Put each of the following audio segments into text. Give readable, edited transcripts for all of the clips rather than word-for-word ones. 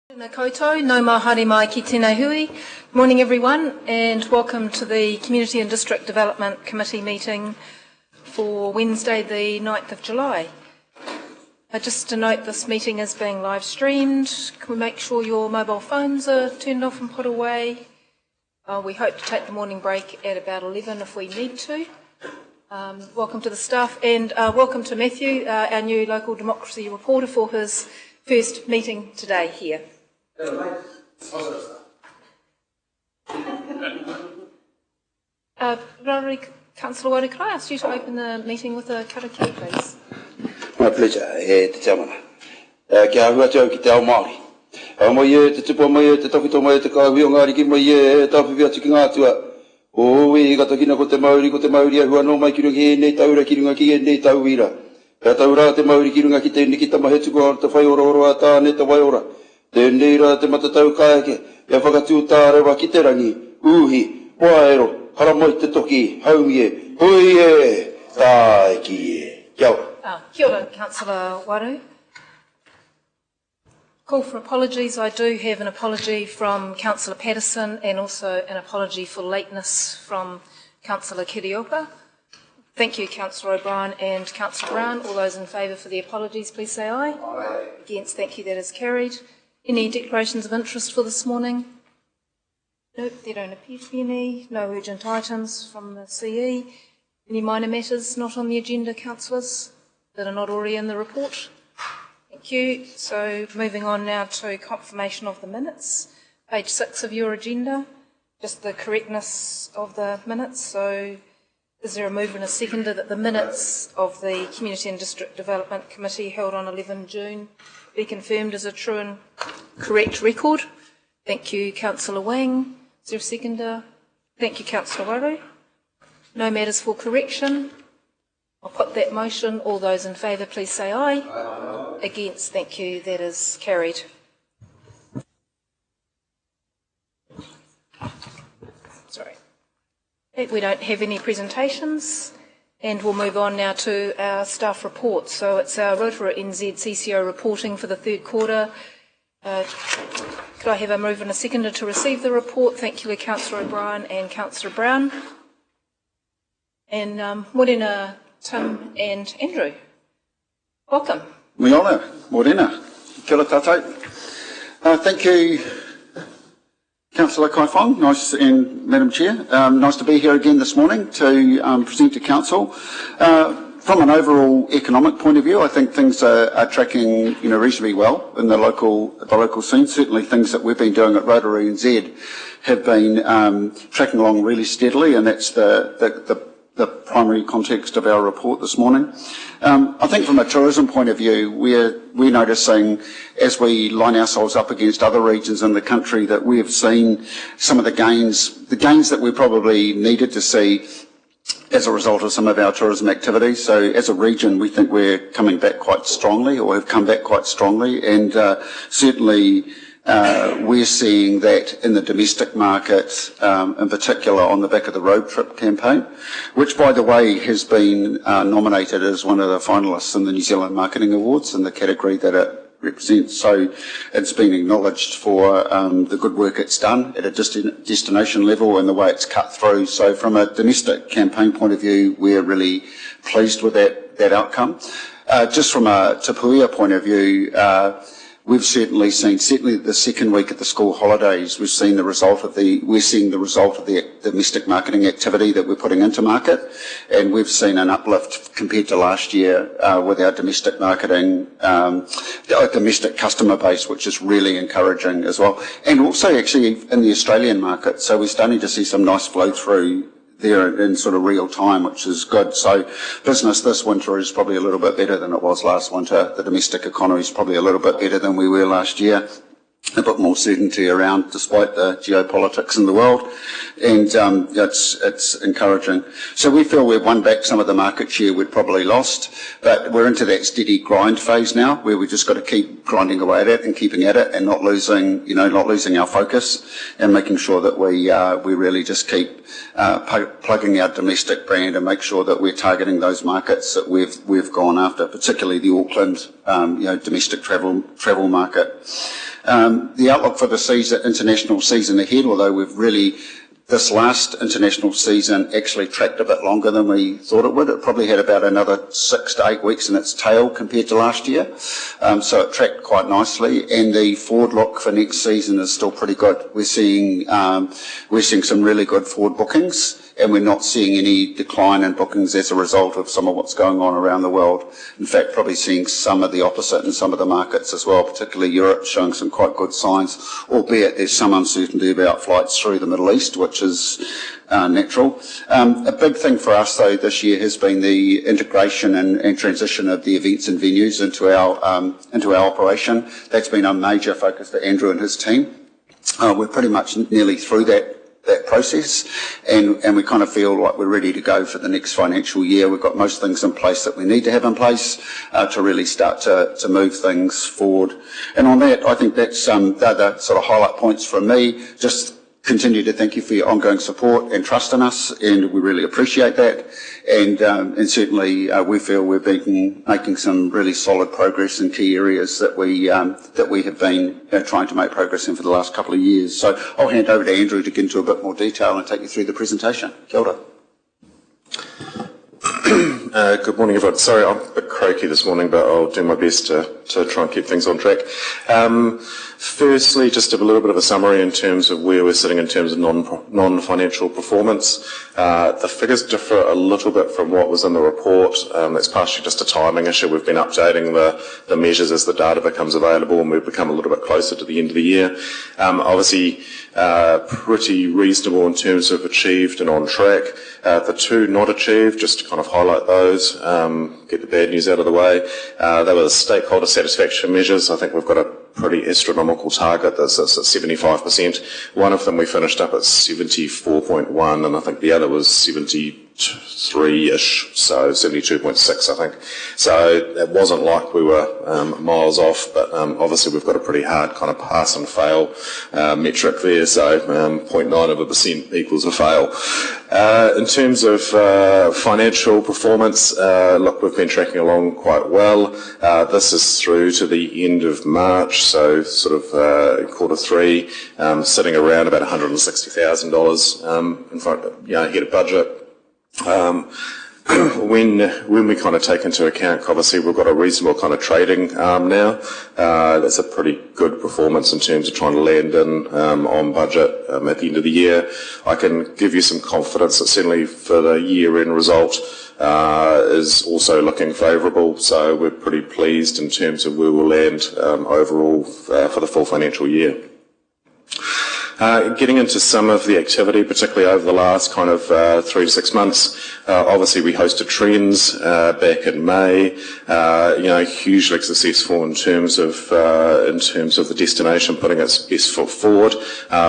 Tēnā koutou, no mahare mai ki tēnei hui. Morning everyone and welcome to the Community and District Development Committee meeting for Wednesday the 9th of July. Just to note, this meeting is being live streamed. Can we make sure your mobile phones are turned off and put away? We hope to take the morning break at about 11 if we need to. Welcome to the staff and welcome to Matthew, our new local democracy reporter, for his first meeting today here. Councillor Waru, could I ask you to open the meeting with a karakia, please? My pleasure, te tamana. Kia hua te au ki te ao Māori. Mai te tupu mai te tawhito mai te kāhui o ngāri ki mai tāwhiwhi atu ki ngā tua. O i katakina ko te Māori a hua no mai ki runga he nei taura ki runga ki he nei tauira. Ka taura te Māori ki runga ki te ni ki tamahetuku ar te whai ora a tā ne te wai ora. Tēnei rā te matatau kāeke, ia whakatū tā rewa ki te rangi, uhi, waero, haramoi te toki, haumi e, hui e, tā ki e. Kia ora. Kia ora, Councillor Waru. Call for apologies. I do have an apology from Councillor Patterson and also an apology for lateness from Councillor Kirioka. Thank you, Councillor O'Brien and Councillor Brown. All those in favour for the apologies, please say aye. Aye. Against, thank you, that is carried. Any declarations of interest for this morning? Nope, there don't appear to be any. No urgent items from the CE. Any minor matters not on the agenda, councillors, that are not already in the report? Thank you. So moving on now to confirmation of the minutes. Page 6 of your agenda, just the correctness of the minutes. So is there a mover and a seconder that the minutes of the Community and District Development Committee held on 11 June be confirmed as a true and correct record? Thank you, Councillor Wang. Is there a seconder? Thank you, Councillor Waru. No matters for correction. I'll put that motion. All those in favour, please say aye. Aye. Against, thank you. That is carried. Sorry. We don't have any presentations. And we'll move on now to our staff reports. So it's our Rotorua NZ CCO reporting for the third quarter. Could I have a mover and a seconder to receive the report? Thank you, Councillor O'Brien and Councillor Brown. And Morena, Tim and Andrew. Welcome. Mi ona, morena. Kia ora tātou. Thank you, Councillor Kaifong, nice, and Madam Chair. Nice to be here again this morning to present to Council. From an overall economic point of view, I think things are tracking, reasonably well in the local scene. Certainly, things that we've been doing at Rotorua NZ have been tracking along really steadily, and that's the primary context of our report this morning. I think from a tourism point of view, we're noticing, as we line ourselves up against other regions in the country, that we have seen some of the gains that we probably needed to see as a result of some of our tourism activities. So as a region, we think we're coming back quite strongly, or have come back quite strongly, and certainly we're seeing that in the domestic market, in particular on the back of the road trip campaign, which, by the way, has been nominated as one of the finalists in the New Zealand Marketing Awards in the category that it represents. So it's been acknowledged for the good work it's done at a destination level and the way it's cut through. So from a domestic campaign point of view, we're really pleased with that outcome. Just from a Tapuia point of view, we've certainly seen, the second week of the school holidays, we're seeing the result of the domestic marketing activity that we're putting into market, and we've seen an uplift compared to last year with our domestic marketing, domestic customer base, which is really encouraging as well, and also actually in the Australian market. So we're starting to see some nice flow through there in sort of real time, which is good. So business this winter is probably a little bit better than it was last winter. The domestic economy is probably a little bit better than we were last year. A bit more certainty around, despite the geopolitics in the world, and it's encouraging. So we feel we've won back some of the market share we'd probably lost, but we're into that steady grind phase now, where we just got to keep grinding away at it and keeping at it, and not losing our focus, and making sure that we really just keep plugging our domestic brand and make sure that we're targeting those markets that we've gone after, particularly the Auckland domestic travel market. The outlook for the international season ahead, although this last international season actually tracked a bit longer than we thought it would. It probably had about another 6 to 8 weeks in its tail compared to last year. So it tracked quite nicely, and the forward look for next season is still pretty good. We're seeing some really good forward bookings, and we're not seeing any decline in bookings as a result of some of what's going on around the world. In fact, probably seeing some of the opposite in some of the markets as well, particularly Europe showing some quite good signs, albeit there's some uncertainty about flights through the Middle East, which is natural. A big thing for us, though, this year has been the integration and transition of the events and venues into our operation. That's been a major focus for Andrew and his team. We're pretty much nearly through that process, and we kind of feel like we're ready to go for the next financial year. We've got most things in place that we need to have in place to really start to move things forward. And on that, I think that's the sort of highlight points from me. Just continue to thank you for your ongoing support and trust in us, and we really appreciate that. And certainly we feel we're making some really solid progress in key areas that we have been trying to make progress in for the last couple of years. So I'll hand over to Andrew to get into a bit more detail and take you through the presentation. Kia ora. Good morning, everyone. Sorry, I'm a bit croaky this morning, but I'll do my best to try and keep things on track. Firstly, just a little bit of a summary in terms of where we're sitting in terms of non-financial performance. The figures differ a little bit from what was in the report. That's partially just a timing issue. We've been updating the measures as the data becomes available, and we've become a little bit closer to the end of the year. Obviously, pretty reasonable in terms of achieved and on track. The two not achieved, just to kind of highlight those, get the bad news out of the way. They were the stakeholder satisfaction measures. I think we've got a pretty astronomical target that's at 75%. One of them we finished up at 74.1, and I think the other was 73-ish, so 72.6, I think. So it wasn't like we were miles off, but obviously we've got a pretty hard kind of pass and fail metric there, so 0.9% equals a fail. In terms of financial performance, look, we've been tracking along quite well. This is through to the end of March, so sort of Q3, sitting around about $160,000 in front, ahead of budget. When we kind of take into account, obviously we've got a reasonable kind of trading now. That's a pretty good performance in terms of trying to land in on budget at the end of the year. I can give you some confidence that certainly for the year-end result is also looking favourable. So we're pretty pleased in terms of where we'll land overall for the full financial year. Getting into some of the activity, particularly over the last kind of 3 to 6 months. Obviously, we hosted Trends back in May. Hugely successful in terms of the destination putting its best foot forward.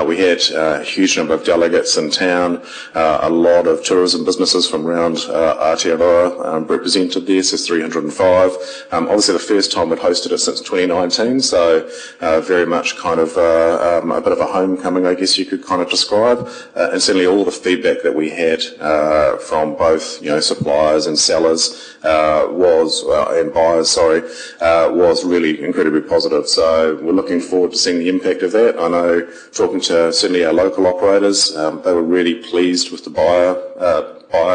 We had a huge number of delegates in town. A lot of tourism businesses from around Aotearoa represented there, so 305. Obviously, the first time we'd hosted it since 2019, so very much kind of a bit of a homecoming, I guess you could kind of describe, and certainly all the feedback that we had from both suppliers and sellers and buyers, was really incredibly positive. So we're looking forward to seeing the impact of that. I know, talking to certainly our local operators, they were really pleased with the buyer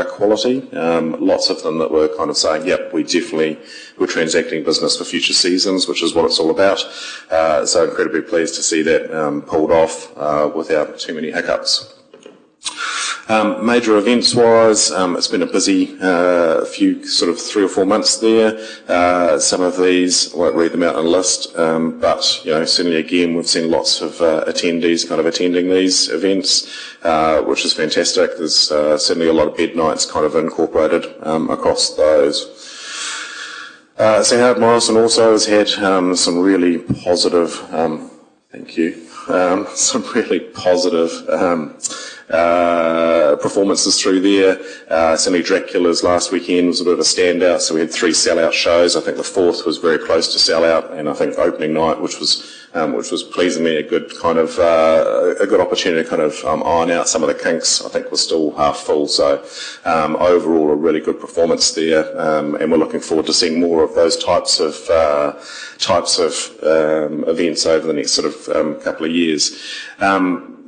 quality. Lots of them that were kind of saying, yep, we're transacting business for future seasons, which is what it's all about. So incredibly pleased to see that pulled off without too many hiccups. Major events-wise, it's been a busy few, sort of 3 or 4 months there. Some of these, I won't read them out on a list, but certainly again we've seen lots of attendees kind of attending these events, which is fantastic. There's certainly a lot of bed nights kind of incorporated across those. St Howard Morrison also has had some really positive, some really positive performances through there. Certainly Dracula's last weekend was a bit of a standout, so we had 3 sellout shows. I think the 4th was very close to sellout, and I think opening night, which was pleasingly a good kind of a good opportunity to kind of iron out some of the kinks. I think was still half full, so overall a really good performance there, and we're looking forward to seeing more of those types of events over the next sort of couple of years.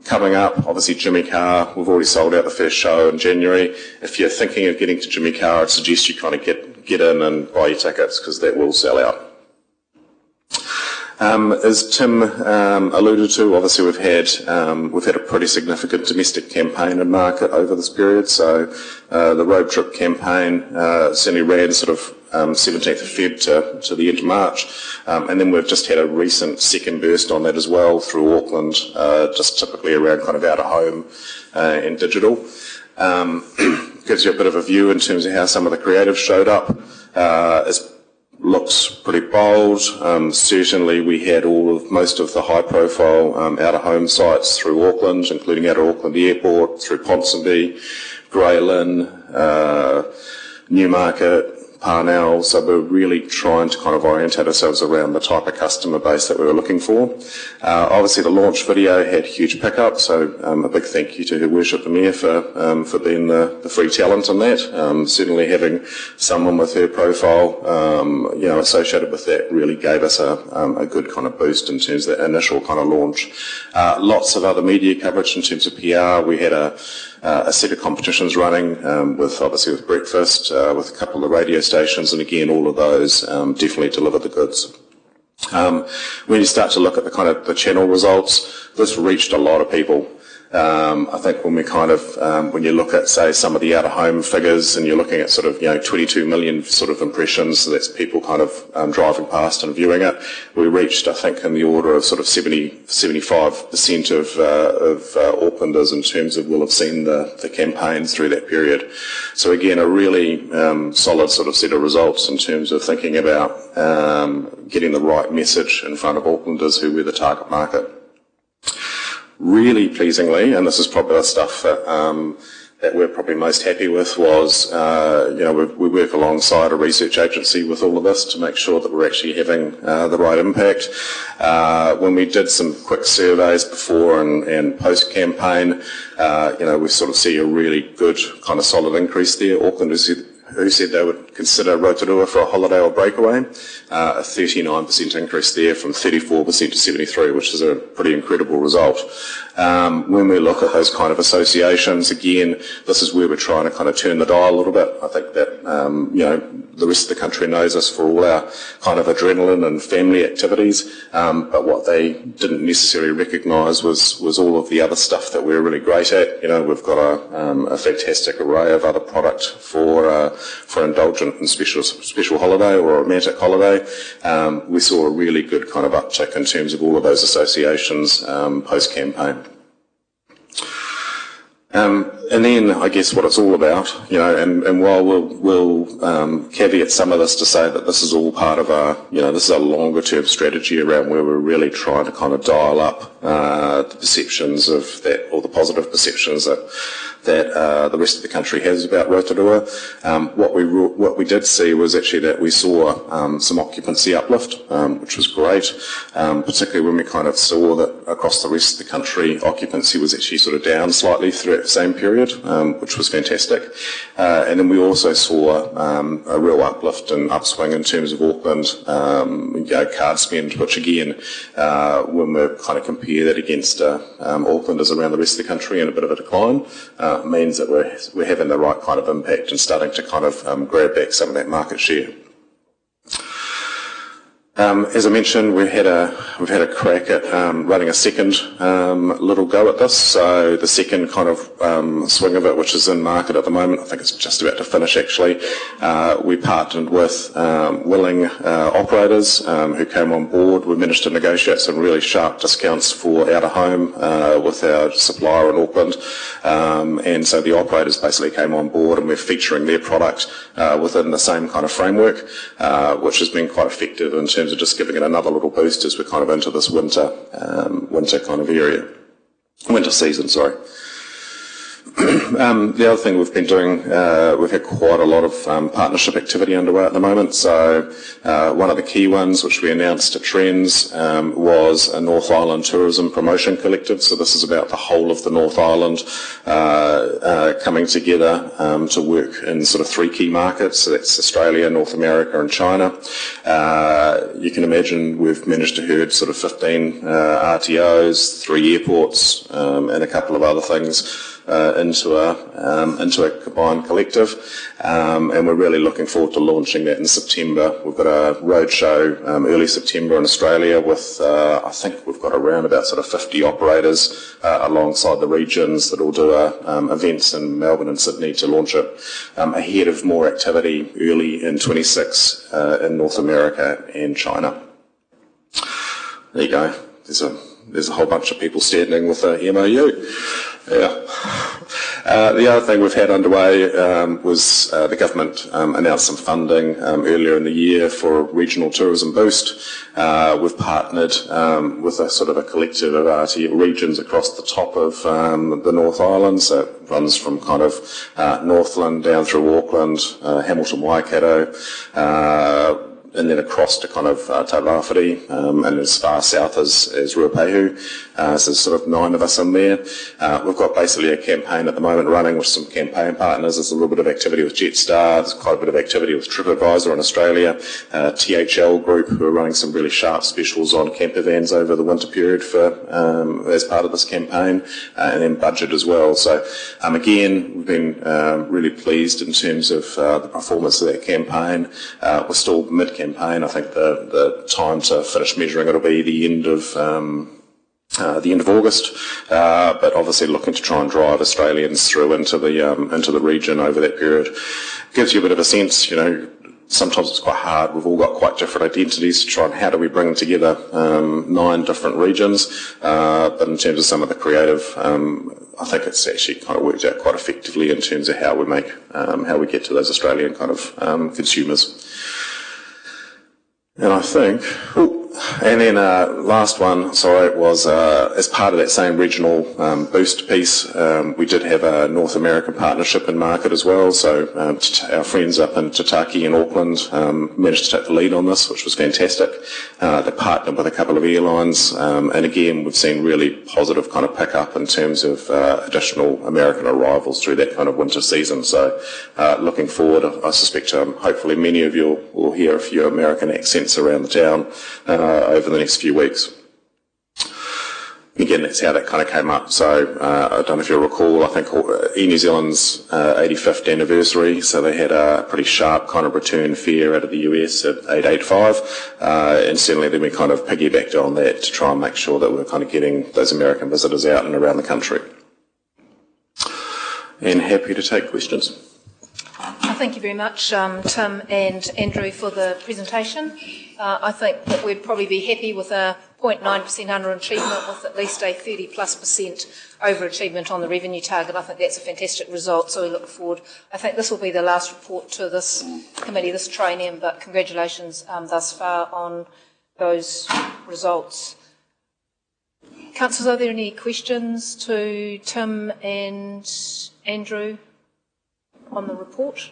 Coming up, obviously Jimmy Carr, we've already sold out the first show in January. If you're thinking of getting to Jimmy Carr, I'd suggest you kind of get in and buy your tickets, because that will sell out. As Tim alluded to, obviously we've had a pretty significant domestic campaign in market over this period. So the road trip campaign certainly ran sort of 17th of Feb to the end of March, and then we've just had a recent second burst on that as well through Auckland, just typically around kind of out of home and digital. Gives you a bit of a view in terms of how some of the creative showed up. Looks pretty bold. Certainly we had most of the high-profile out-of-home sites through Auckland, including out of Auckland Airport, through Ponsonby, Grey Lynn, Newmarket, Parnell. So we're really trying to kind of orientate ourselves around the type of customer base that we were looking for. Obviously the launch video had huge pickup, so a big thank you to Her Worship the Mayor for being the free talent on that. Certainly having someone with her profile associated with that really gave us a good kind of boost in terms of the initial kind of launch. Lots of other media coverage in terms of PR. We had a set of competitions running with breakfast, with a couple of radio stations, and again all of those definitely delivered the goods. When you start to look at the kind of the channel results, this reached a lot of people. I think when when you look at, say, some of the out-of-home figures, and you're looking at sort of 22 million sort of impressions, so that's people kind of driving past and viewing it. We reached, I think, in the order of sort of 75% of Aucklanders in terms of will have seen the campaigns through that period. So again, a really solid sort of set of results in terms of thinking about getting the right message in front of Aucklanders who were the target market. Really pleasingly, and this is probably the stuff that we're probably most happy with, was we work alongside a research agency with all of this to make sure that we're actually having the right impact. When we did some quick surveys before and post campaign, we sort of see a really good kind of solid increase there. Aucklanders who said they would consider Rotorua for a holiday or breakaway, a 39% increase there from 34% to 73%, which is a pretty incredible result. When we look at those kind of associations, again, this is where we're trying to kind of turn the dial a little bit. I think that, the rest of the country knows us for all our kind of adrenaline and family activities, but what they didn't necessarily recognise was all of the other stuff that we're really great at. We've got a fantastic array of other product for indulgent and special holiday or a romantic holiday. We saw a really good kind of uptick in terms of all of those associations post-campaign. And then I guess what it's all about, and while we'll caveat some of this to say that this is all part of this is a longer term strategy around where we're really trying to kind of dial up the perceptions of that, or the positive perceptions that the rest of the country has about Rotorua. What we did see was actually that we saw some occupancy uplift, which was great, particularly when we kind of saw that across the rest of the country occupancy was actually sort of down slightly throughout the same period, which was fantastic. And then we also saw a real uplift and upswing in terms of Auckland card spend, which again, when we kind of compare that against Aucklanders around the rest of the country in a bit of a decline, means that we're having the right kind of impact and starting to kind of grab back some of that market share. As I mentioned, we've had a crack at running a second little go at this. So the second kind of swing of it, which is in market at the moment, I think it's just about to finish actually. We partnered with willing operators who came on board. We managed to negotiate some really sharp discounts for out of home with our supplier in Auckland, and so the operators basically came on board, and we're featuring their product within the same kind of framework, which has been quite effective in terms of just giving it another little boost as we're kind of into this winter kind of area. Winter season, sorry. The other thing we've been doing, we've had quite a lot of partnership activity underway at the moment. So one of the key ones, which we announced at Trends, was a North Island Tourism Promotion Collective. So this is about the whole of the North Island coming together to work in sort of 3 key markets. So that's Australia, North America and China. You can imagine we've managed to herd sort of 15 RTOs, 3 airports, and a couple of other things into a combined collective, and we're really looking forward to launching that in September. We've got a roadshow early September in Australia with I think we've got around about sort of 50 operators alongside the regions that will do events in Melbourne and Sydney to launch it, ahead of more activity early in 26 in North America and China. There you go. There's a whole bunch of people standing with a MOU. Yeah. The other thing we've had underway was the government announced some funding earlier in the year for a regional tourism boost. We've partnered with a sort of a collective of regions across the top of the North Island. So it runs from kind of Northland down through Auckland, Hamilton, Waikato, and then across to kind of Te Rāwhiti, and as far south as Ruapehu. So there's sort of 9 of us in there. We've got basically a campaign at the moment running with some campaign partners. There's a little bit of activity with Jetstar. There's quite a bit of activity with TripAdvisor in Australia. THL Group, who are running some really sharp specials on camper vans over the winter period for as part of this campaign, and then Budget as well. So again, we've been really pleased in terms of the performance of that campaign. We're still mid-campaign. I think the time to finish measuring it will be the end of August, but obviously looking to try and drive Australians through into the region over that period. Gives you a bit of a sense, you know. Sometimes it's quite hard. We've all got quite different identities to try and how do we bring together 9 different regions. But in terms of some of the creative, I think it's actually kind of worked out quite effectively in terms of how we get to those Australian kind of consumers. And I think, and then last one, was as part of that same regional boost piece, we did have a North American partnership in market as well. So our friends up in Tataki in Auckland managed to take the lead on this, which was fantastic. They partnered with a couple of airlines, and again, we've seen really positive kind of pick up in terms of additional American arrivals through that kind of winter season. So looking forward, I suspect hopefully many of you will hear a few American accents around the town over the next few weeks. Again, that's how that kind of came up. So I don't know if you'll recall, I think Air New Zealand's 85th anniversary, so they had a pretty sharp kind of return fare out of the US at $8.85, and certainly then we kind of piggybacked on that to try and make sure that we're kind of getting those American visitors out and around the country. And happy to take questions. Thank you very much, Tim and Andrew, for the presentation. I think that we'd probably be happy with a 0.9% underachievement with at least a 30+% overachievement on the revenue target. I think that's a fantastic result, so we look forward. I think this will be the last report to this committee, this training, but congratulations thus far on those results. Councillors, are there any questions to Tim and Andrew on the report?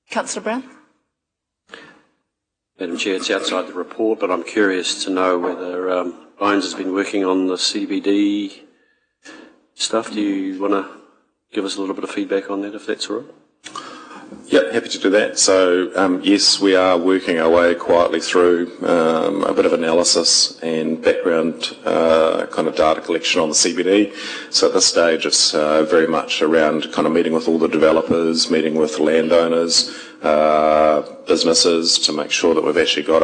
Councillor Brown. Madam Chair, it's outside the report, but I'm curious to know whether Bones has been working on the CBD stuff. Do you want to give us a little bit of feedback on that, if that's all right? Yep, happy to do that. So, yes, we are working our way quietly through a bit of analysis and background kind of data collection on the CBD. So at this stage, it's very much around kind of meeting with all the developers, meeting with landowners, businesses, to make sure that we've actually got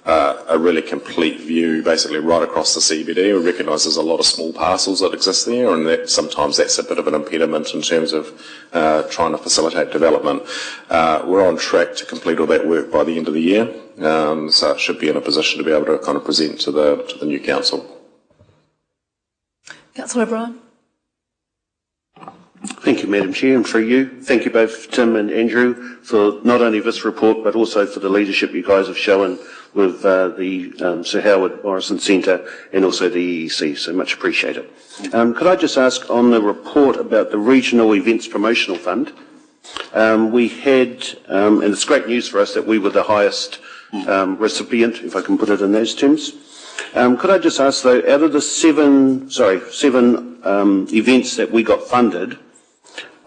a really complete view basically right across the CBD. We recognise there's a lot of small parcels that exist there, and that sometimes that's a bit of an impediment in terms of trying to facilitate development. We're on track to complete all that work by the end of the year, so it should be in a position to be able to kind of present to the new council. Councillor O'Brien. Thank you, Madam Chair, and through you. Thank you both, Tim and Andrew, for not only this report, but also for the leadership you guys have shown with the Sir Howard Morrison Centre and also the EEC, so much appreciated. Could I just ask on the report about the Regional Events Promotional Fund, we had, and it's great news for us that we were the highest recipient, if I can put it in those terms. Could I just ask though, out of the seven events that we got funded,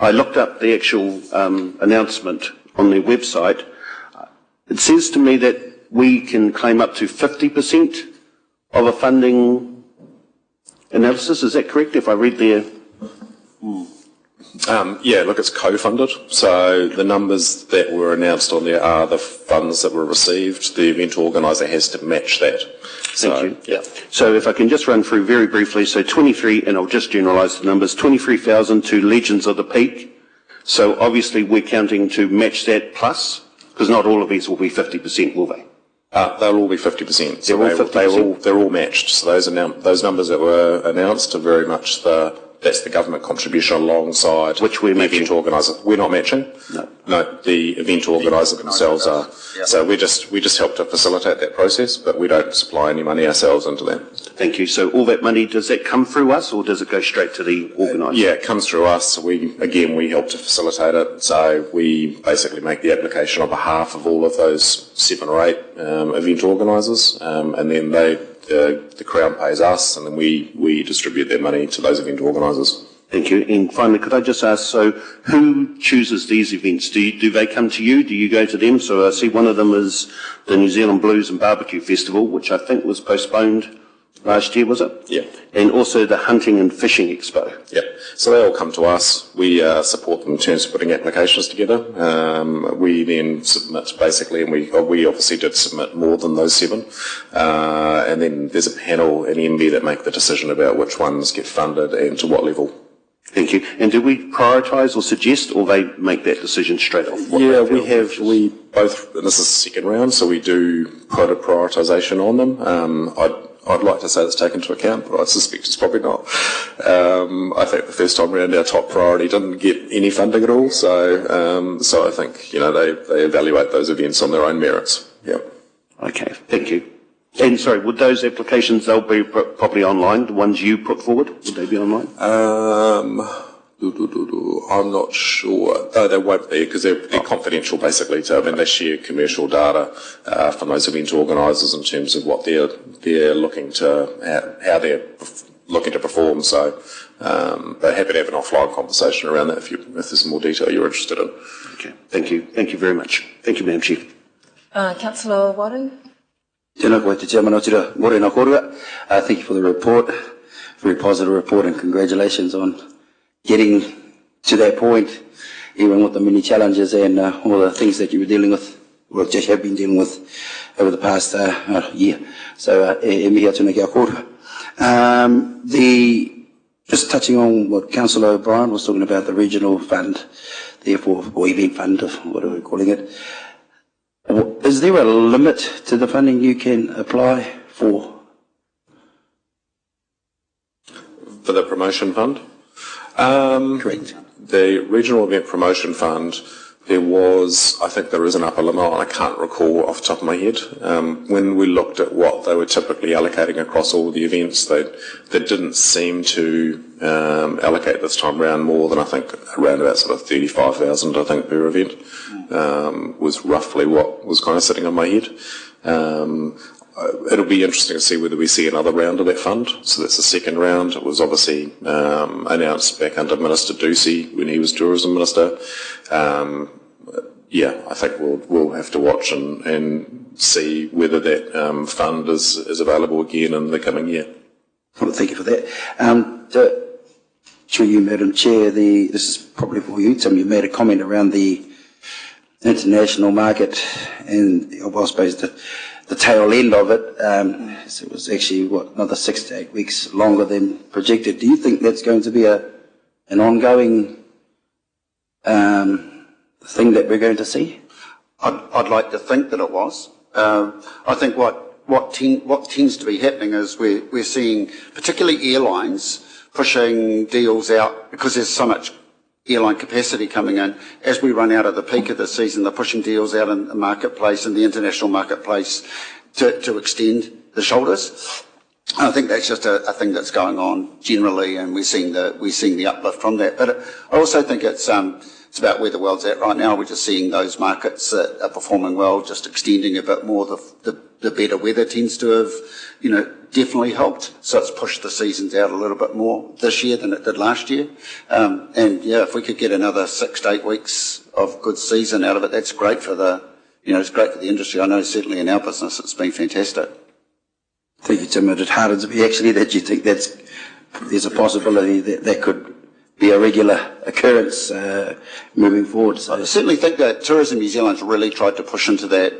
I looked up the actual announcement on their website. It says to me that we can claim up to 50% of a funding analysis. Is that correct, if I read there? Yeah, look, it's co-funded. So the numbers that were announced on there are the funds that were received. The event organiser has to match that. Thank you. Yeah. So if I can just run through very briefly, so 23, and I'll just generalise the numbers, 23,000 to Legends of the Peak. So obviously we're counting to match that plus, because not all of these will be 50%, will they? They'll all be 50%. So They're all 50%? They're all matched. So those numbers that were announced are very much that's the government contribution alongside which we're the event organiser. We're not matching. No, the event organiser themselves are. Yep. So we just help to facilitate that process, but we don't supply any money ourselves into that. Thank you. So all that money, does that come through us or does it go straight to the organiser? Yeah, it comes through us. We help to facilitate it. So we basically make the application on behalf of all of those 7 or 8 event organisers, and then the Crown pays us, and then we distribute their money to those event organisers. Thank you. And finally, could I just ask, so who chooses these events? Do they come to you? Do you go to them? So I see one of them is the New Zealand Blues and Barbecue Festival, which I think was postponed last year, was it? Yeah. And also the Hunting and Fishing Expo. Yeah. So they all come to us. We support them in terms of putting applications together. We then submit basically, and we obviously did submit more than those 7. And then there's a panel in MB that make the decision about which ones get funded and to what level. Thank you. And do we prioritise or suggest, or they make that decision straight off? Yeah, we both, and this is the second round, so we do put a prioritisation on them. I'd like to say it's taken into account, but I suspect it's probably not. I think the first time around our top priority didn't get any funding at all, so I think, they evaluate those events on their own merits. Yeah. Okay, thank you. And sorry, would those applications, they'll be probably online, the ones you put forward, would they be online? I'm not sure. No, they won't be because they're confidential basically. They share commercial data from those event organisers in terms of what they're looking to, how they're looking to perform. So they're happy to have an offline conversation around that if there's some more detail you're interested in. Okay, thank you. Thank you very much. Thank you, Madam Chief. Councillor Waru. Tēnā koe te Chairman Otira, morena korua. Thank you for the report. Very positive report and congratulations on getting to that point, even with the many challenges and all the things that you were dealing with, or just have been dealing with over the past year. So, e mihi atu nei kia kōrua. Just touching on what Councillor O'Brien was talking about, the regional fund, therefore, or event fund, what are we calling it? Is there a limit to the funding you can apply for? For the promotion fund? Correct. The Regional Event Promotion Fund, I think there is an upper limit, I can't recall off the top of my head. When we looked at what they were typically allocating across all the events, they didn't seem to allocate this time around more than I think around about sort of 35,000 I think per event, was roughly what was kind of sitting on my head. It'll be interesting to see whether we see another round of that fund. So that's the second round. It was obviously announced back under Minister Ducey when he was Tourism Minister. I think we'll have to watch and see whether that fund is available again in the coming year. Well, thank you for that. Through you, Madam Chair, this is probably for you, Tim. You made a comment around the international market and, I suppose, the tail end of it. So it was actually, another 6 to 8 weeks longer than projected. Do you think that's going to be an ongoing thing that we're going to see? I'd like to think that it was. I think what tends to be happening is we're seeing particularly airlines pushing deals out because there's so much airline capacity coming in. As we run out at the peak of the season, they're pushing deals out in the marketplace, in the international marketplace, to extend the shoulders. I think that's just a thing that's going on generally, and we're seeing the uplift from that. But I also think it's about where the world's at right now. We're just seeing those markets that are performing well, just extending a bit more. The better weather tends to have, definitely helped. So it's pushed the seasons out a little bit more this year than it did last year. If we could get another 6 to 8 weeks of good season out of it, that's great for it's great for the industry. I know certainly in our business it's been fantastic. Thank you, Tim. It hard to be actually that you think there's a possibility that could be a regular occurrence moving forward. So. I certainly think that Tourism New Zealand's really tried to push into that,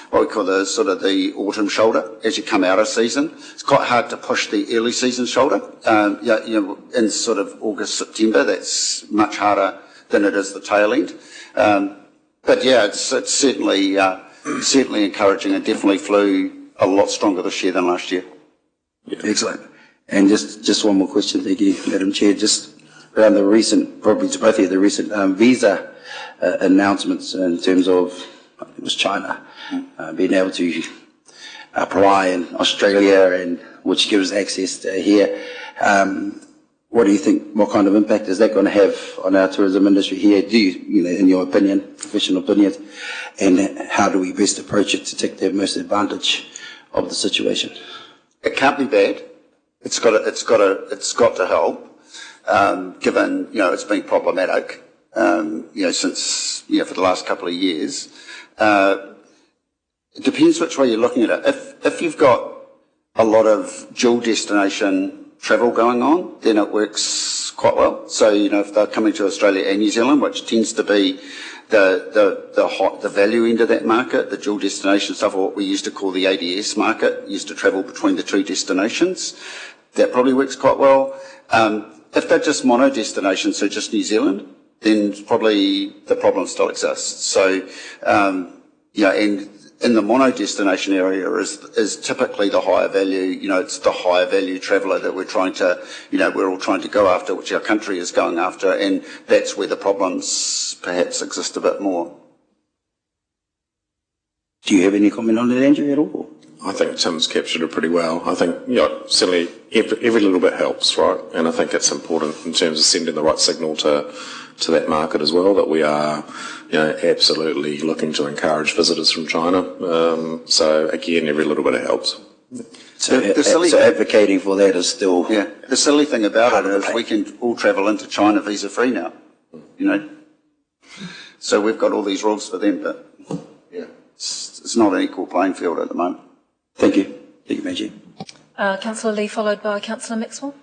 what we call the autumn shoulder as you come out of season. It's quite hard to push the early season shoulder. In sort of August, September, that's much harder than it is the tail end. It's certainly encouraging, and definitely flew a lot stronger this year than last year. Yeah. Excellent. And just one more question, thank you, Madam Chair. Just around the recent, probably to both of you, the recent visa announcements in terms of, I think it was China, being able to apply in Australia, and which gives access to here. What do you think, what kind of impact is that going to have on our tourism industry here? Do you, in your opinion, professional opinion, and how do we best approach it to take the most advantage of the situation? It can't be bad. It's got to help. Given it's been problematic, since for the last couple of years. It depends which way you're looking at it. If you've got a lot of dual destination travel going on, then it works quite well. So if they're coming to Australia and New Zealand, which tends to be the value end of that market, the dual destination stuff, or what we used to call the ADS market, used to travel between the two destinations. That probably works quite well. If they're just mono destinations, so just New Zealand, then probably the problem still exists. So, and in the mono destination area is typically the higher value, it's the higher value traveller that we're all trying to go after, which our country is going after, and that's where the problems perhaps exist a bit more. Do you have any comment on that, Andrew, at all? I think Tim's captured it pretty well. I think, certainly every little bit helps, right? And I think it's important in terms of sending the right signal to that market as well, that we are, absolutely looking to encourage visitors from China. So again, every little bit helps. So advocating for that is still... Yeah, the silly thing about it is we can all travel into China visa-free now, So we've got all these rules for them, but, it's not an equal playing field at the moment. Thank you. Thank you, Madam Chair. Councillor Lee, followed by Councillor Maxwell.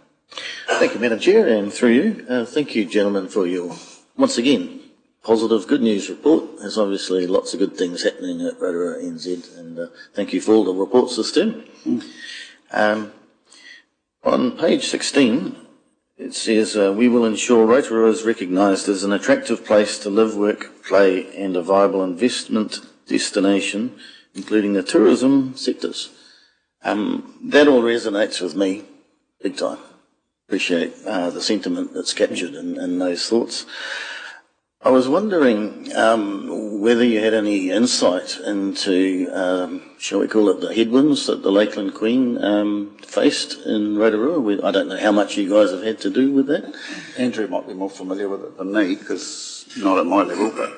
Thank you, Madam Chair, and through you, thank you, gentlemen, for your, once again, positive good news report. There's obviously lots of good things happening at Rotorua NZ, and thank you for all the reports this term. On page 16, it says, we will ensure Rotorua is recognised as an attractive place to live, work, play, and a viable investment destination, including the tourism sectors. That all resonates with me big time. Appreciate the sentiment that's captured in those thoughts. I was wondering whether you had any insight into, shall we call it, the headwinds that the Lakeland Queen faced in Rotorua. I don't know how much you guys have had to do with that. Andrew might be more familiar with it than me, because not at my level, but...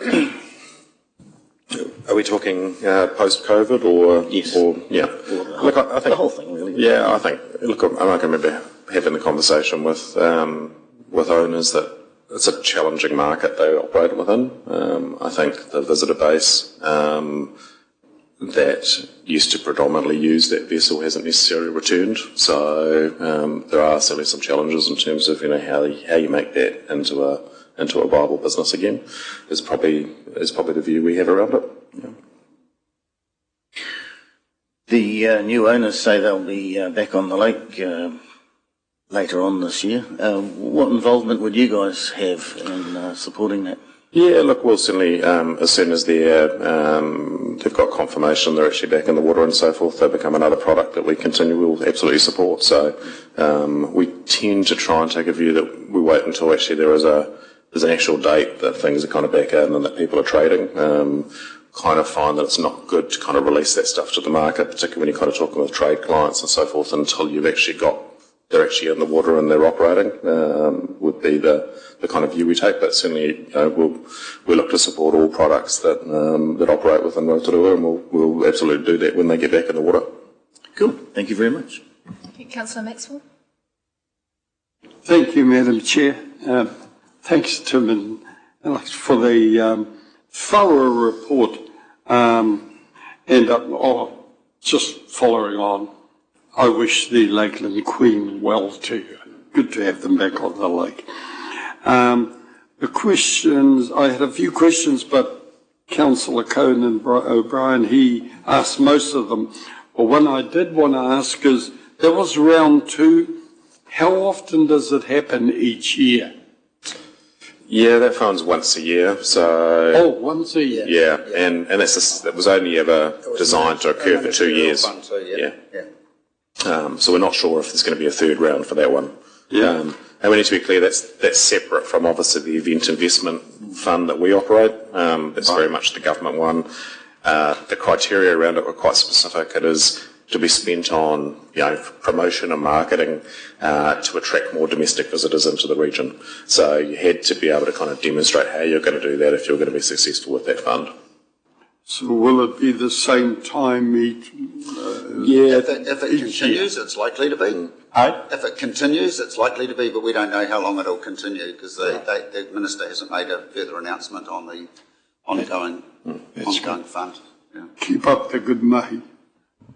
Are we talking post-COVID or... Yes. Or, yeah. Look, I think the whole thing, really. Yeah, I think... Look, I can remember having the conversation with owners that it's a challenging market they operate within. I think the visitor base that used to predominantly use that vessel hasn't necessarily returned. So there are certainly some challenges in terms of how you make that into a viable business again. Is probably the view we have around it. Yeah. The new owners say they'll be back on the lake later on this year. What involvement would you guys have in supporting that? Yeah, look, we'll certainly, as soon as they've got confirmation they're actually back in the water and so forth, they become another product that we'll absolutely support. So we tend to try and take a view that we wait until actually there is a there's an actual date that things are kind of back in and that people are trading. Kind of find that it's not good to kind of release that stuff to the market, particularly when you're kind of talking with trade clients and so forth, until you've actually they're actually in the water and they're operating, would be the kind of view we take. But certainly, we look to support all products that operate within Rotorua, and we'll absolutely do that when they get back in the water. Cool. Thank you very much. Thank you, Councillor Maxwell. Thank you, Madam Chair. Thanks, Tim and Alex, for the thorough report. Just following on, I wish the Lakeland Queen well too. Good to have them back on the lake. The questions, I had a few questions, but Councillor Conan O'Brien, he asked most of them. But one I did want to ask is, there was round 2. How often does it happen each year? Yeah, that fund's once a year. So. Oh, once a year. Yeah, and it was only ever designed to occur for 2 years. So we're not sure if there's going to be a third round for that one. Yeah. And we need to be clear, that's separate from obviously the event investment fund that we operate. It's very much the government one. The criteria around it were quite specific. It is to be spent on, promotion and marketing to attract more domestic visitors into the region. So you had to be able to kind of demonstrate how you're going to do that if you're going to be successful with that fund. So will it be the same time each? If it continues, it's likely to be. If it continues, it's likely to be, but we don't know how long it'll continue because the Minister hasn't made a further announcement on the ongoing fund. Yeah. Keep up the good mahi.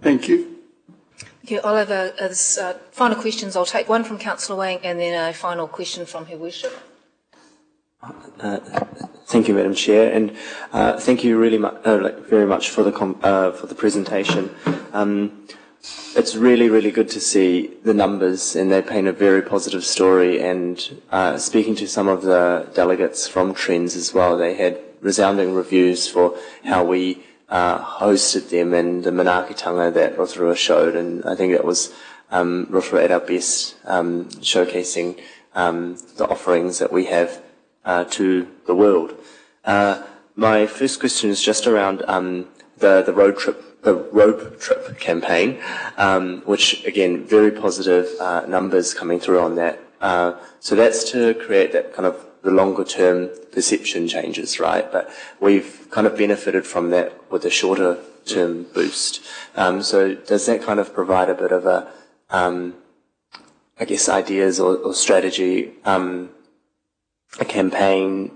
Thank you. Okay, I'll have final questions. I'll take one from Councillor Wang and then a final question from Her Worship. Thank you, Madam Chair, and thank you very much for the presentation. It's really, really good to see the numbers, and they paint a very positive story. And speaking to some of the delegates from Trends as well, they had resounding reviews for how we hosted them and the manaakitanga that Rotorua showed, and I think that was Rotorua at our best, showcasing the offerings that we have to the world. My first question is just around the road trip campaign, which again, very positive numbers coming through on that. So that's to create that kind of the longer term perception changes, right? But we've kind of benefited from that with a shorter term boost. So does that kind of provide a bit of a, I guess, ideas or strategy, a campaign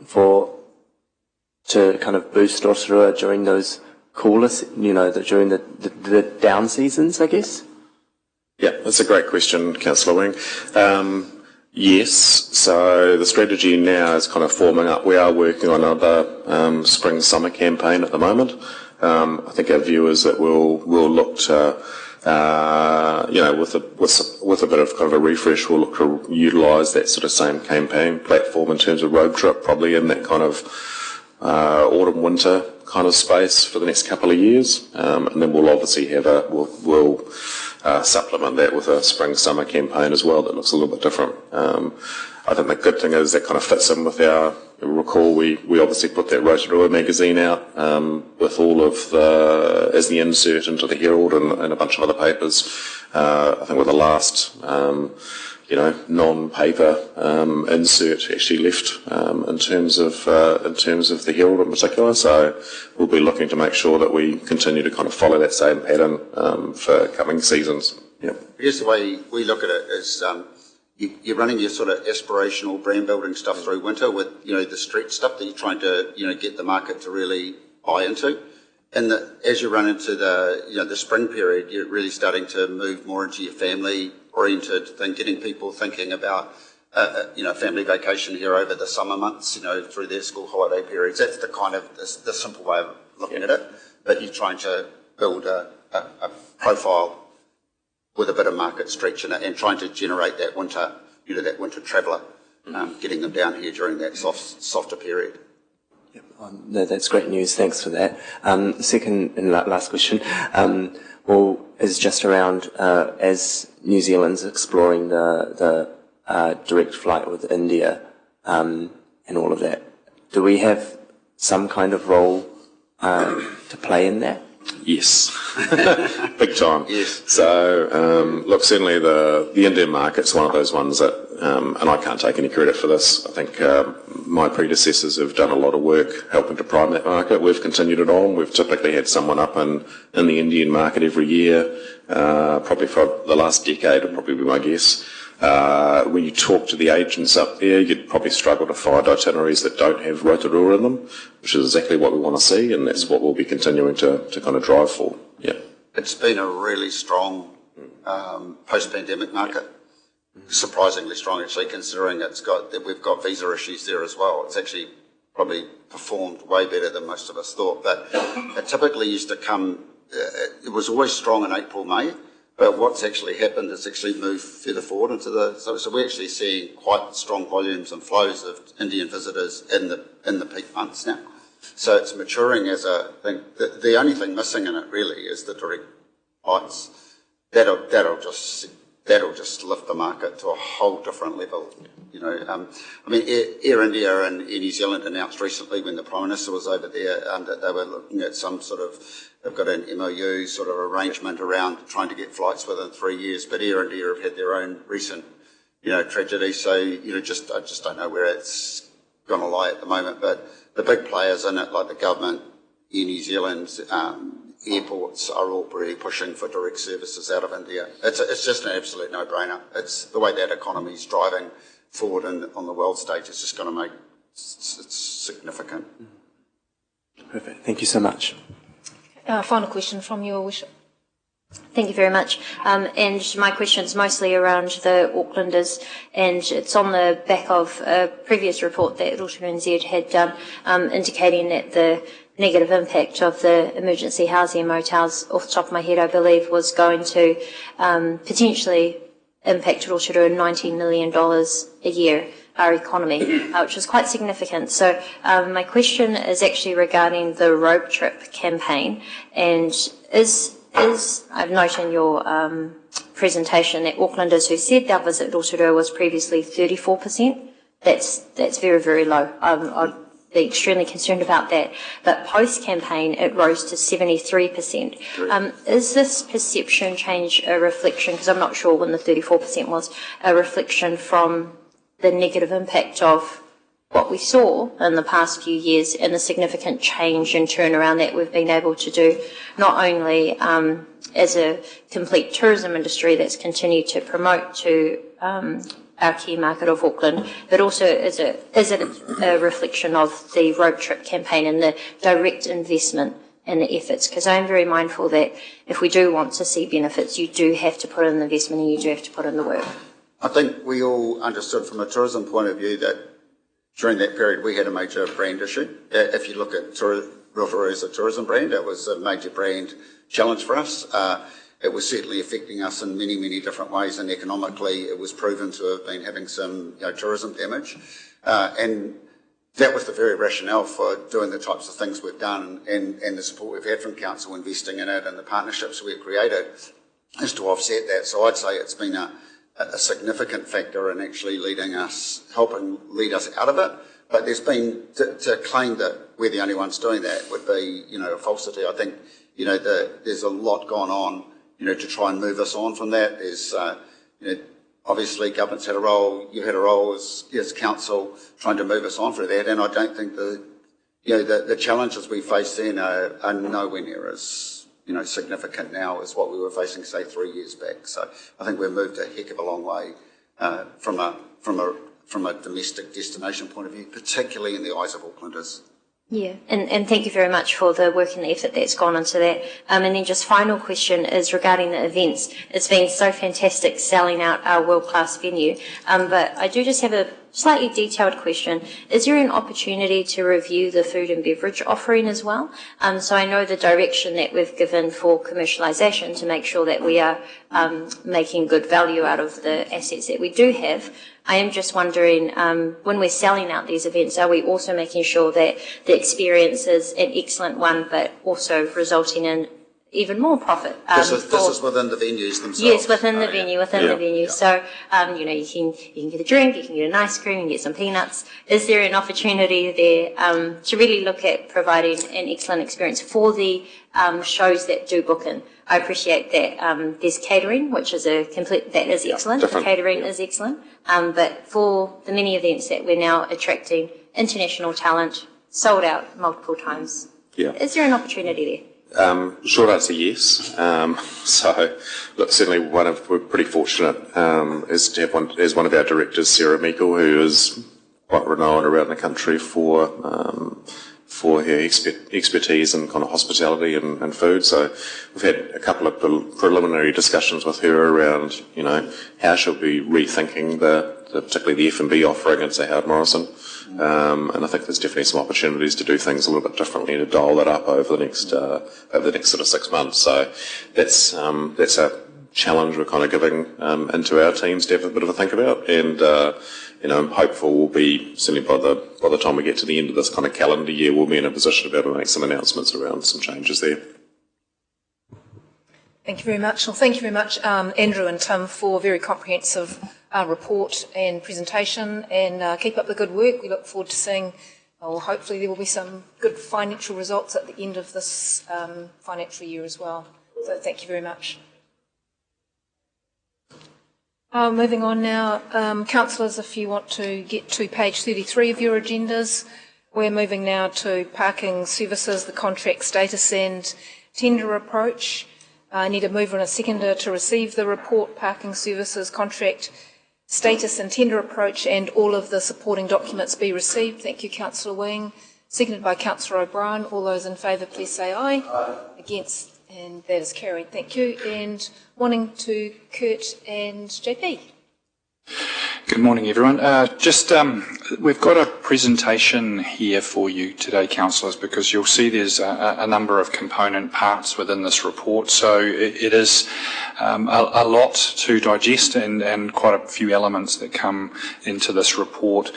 to kind of boost Rotorua during those cooler, during the down seasons, I guess? Yeah, that's a great question, Councillor Wing. Yes, so the strategy now is kind of forming up. We are working on another spring-summer campaign at the moment. I think our view is that we'll look to, with a bit of kind of a refresh, we'll look to utilise that sort of same campaign platform in terms of road trip, probably in that kind of autumn-winter kind of space for the next couple of years, and then we'll obviously have we'll supplement that with a spring-summer campaign as well that looks a little bit different. I think the good thing is that kind of fits in with our, recall we obviously put that Rotorua magazine out with all of as the insert into the Herald and a bunch of other papers. I think we're the last non-paper insert actually left in terms of the Herald in particular. So we'll be looking to make sure that we continue to kind of follow that same pattern for coming seasons. Yeah. I guess the way we look at it is you're running your sort of aspirational brand building stuff through winter with the street stuff that you're trying to get the market to really buy into. And as you run into the spring period, you're really starting to move more into your family-oriented thing, getting people thinking about, family vacation here over the summer months, through their school holiday periods. That's the kind of the simple way of looking at it. But you're trying to build a profile with a bit of market stretch in it and trying to generate that winter, that winter traveller, getting them down here during that softer period. No, that's great news. Thanks for that. Second and last question, is just around as New Zealand's exploring the direct flight with India. and all of that. Do we have some kind of role to play in that? Yes, big time. Yes. So, look, certainly the Indian market's one of those ones that, and I can't take any credit for this. I think my predecessors have done a lot of work helping to prime that market. We've continued it on. We've typically had someone up in the Indian market every year, probably for the last decade would probably be my guess. When you talk to the agents up there, you'd probably struggle to find itineraries that don't have Rotorua in them, which is exactly what we want to see, and that's what we'll be continuing to kind of drive for. Yeah. It's been a really strong post-pandemic market. Surprisingly strong, actually, considering we've got visa issues there as well. It's actually probably performed way better than most of us thought. But it typically used to come. It was always strong in April, May. But what's actually happened is actually moved further forward into so we're actually seeing quite strong volumes and flows of Indian visitors in the peak months now. So it's maturing as a thing. The only thing missing in it really is the direct flights. That'll just lift the market to a whole different level. You know, I mean, Air India and Air New Zealand announced recently when the Prime Minister was over there that they were looking at some sort of, they've got an MOU sort of arrangement around trying to get flights within 3 years. But Air India have had their own recent, tragedy. So, I just don't know where it's going to lie at the moment. But the big players in it, like the government, Air New Zealand, airports are all really pushing for direct services out of India. It's just an absolute no-brainer. It's the way that economy is driving forward on the world stage. It's just going to make it's significant. Perfect. Thank you so much. Final question from Your Worship. Thank you very much. And my question is mostly around the Aucklanders, and it's on the back of a previous report that Rotorua NZ had done, indicating that the negative impact of the emergency housing motels, off the top of my head, I believe, was going to potentially impact Rotorua $19 million a year, our economy, which is quite significant. So my question is actually regarding the road trip campaign, and I've noted in your presentation that Aucklanders who said they'll visit Rotorua was previously 34%. That's very, very low. I'd be extremely concerned about that. But post-campaign, it rose to 73%. Is this perception change a reflection, because I'm not sure when the 34% was, a reflection from the negative impact of what we saw in the past few years and the significant change and turnaround that we've been able to do, not only as a complete tourism industry that's continued to promote to our key market of Auckland, but also is it a reflection of the road trip campaign and the direct investment and the efforts? Because I'm very mindful that if we do want to see benefits, you do have to put in the investment and you do have to put in the work. I think we all understood from a tourism point of view that during that period we had a major brand issue. If you look at Rotorua as a tourism brand, it was a major brand challenge for us. It was certainly affecting us in many, many different ways, and economically it was proven to have been having some tourism damage. And that was the very rationale for doing the types of things we've done and the support we've had from Council investing in it and the partnerships we've created is to offset that. So I'd say it's been a significant factor in actually helping lead us out of it. But there's been, to claim that we're the only ones doing that would be, a falsity. I think, there's a lot gone on, to try and move us on from that. There's, obviously government's had a role, you had a role as council trying to move us on for that. And I don't think the challenges we face then are nowhere near as, significant now as what we were facing, say, 3 years back. So I think we've moved a heck of a long way from a domestic destination point of view, particularly in the eyes of Aucklanders. Yeah, and thank you very much for the work and the effort that's gone into that. And then just final question is regarding the events. It's been so fantastic selling out our world-class venue, but I do just have a slightly detailed question. Is there an opportunity to review the food and beverage offering as well? So I know the direction that we've given for commercialisation to make sure that we are making good value out of the assets that we do have. I am just wondering, when we're selling out these events, are we also making sure that the experience is an excellent one, but also resulting in even more profit. This is within the venues themselves? Yes, within the venue, the venue. So, you know, you can get a drink, you can get an ice cream, you can get some peanuts. Is there an opportunity there to really look at providing an excellent experience for the shows that do book in? I appreciate that there's catering, which is that is excellent. The catering is excellent. But for the many events that we're now attracting international talent, sold out multiple times, is there an opportunity there? Short answer, yes. So, look, certainly we're pretty fortunate is to have one of our directors, Sarah Meikle, who is quite renowned around the country for her expertise in kind of hospitality and food. So we've had a couple of preliminary discussions with her around, you know, how should we be rethinking particularly the F&B offering at Howard Morrison. And I think there's definitely some opportunities to do things a little bit differently to dial that up over the next sort of 6 months. So that's a challenge we're kind of giving into our teams to have a bit of a think about. And you know, I'm hopeful we'll be certainly by the time we get to the end of this kind of calendar year, we'll be in a position to be able to make some announcements around some changes there. Thank you very much. Well, thank you very much, Andrew and Tim, for a very comprehensive report and presentation, and keep up the good work. We look forward to seeing, well, hopefully there will be some good financial results at the end of this financial year as well. So thank you very much. Moving on now, councillors, if you want to get to page 33 of your agendas, we're moving now to parking services, the contract status and tender approach. I need a mover and a seconder to receive the report, parking services, contract status and tender approach, and all of the supporting documents be received. Thank you, Councillor Wing. Seconded by Councillor O'Brien. All those in favour, please say aye. Aye. Against, and that is carried. Thank you. And wanting to Kurt and JP. Good morning, everyone. We've got a presentation here for you today, councillors, because you'll see there's a number of component parts within this report. So it is a lot to digest and quite a few elements that come into this report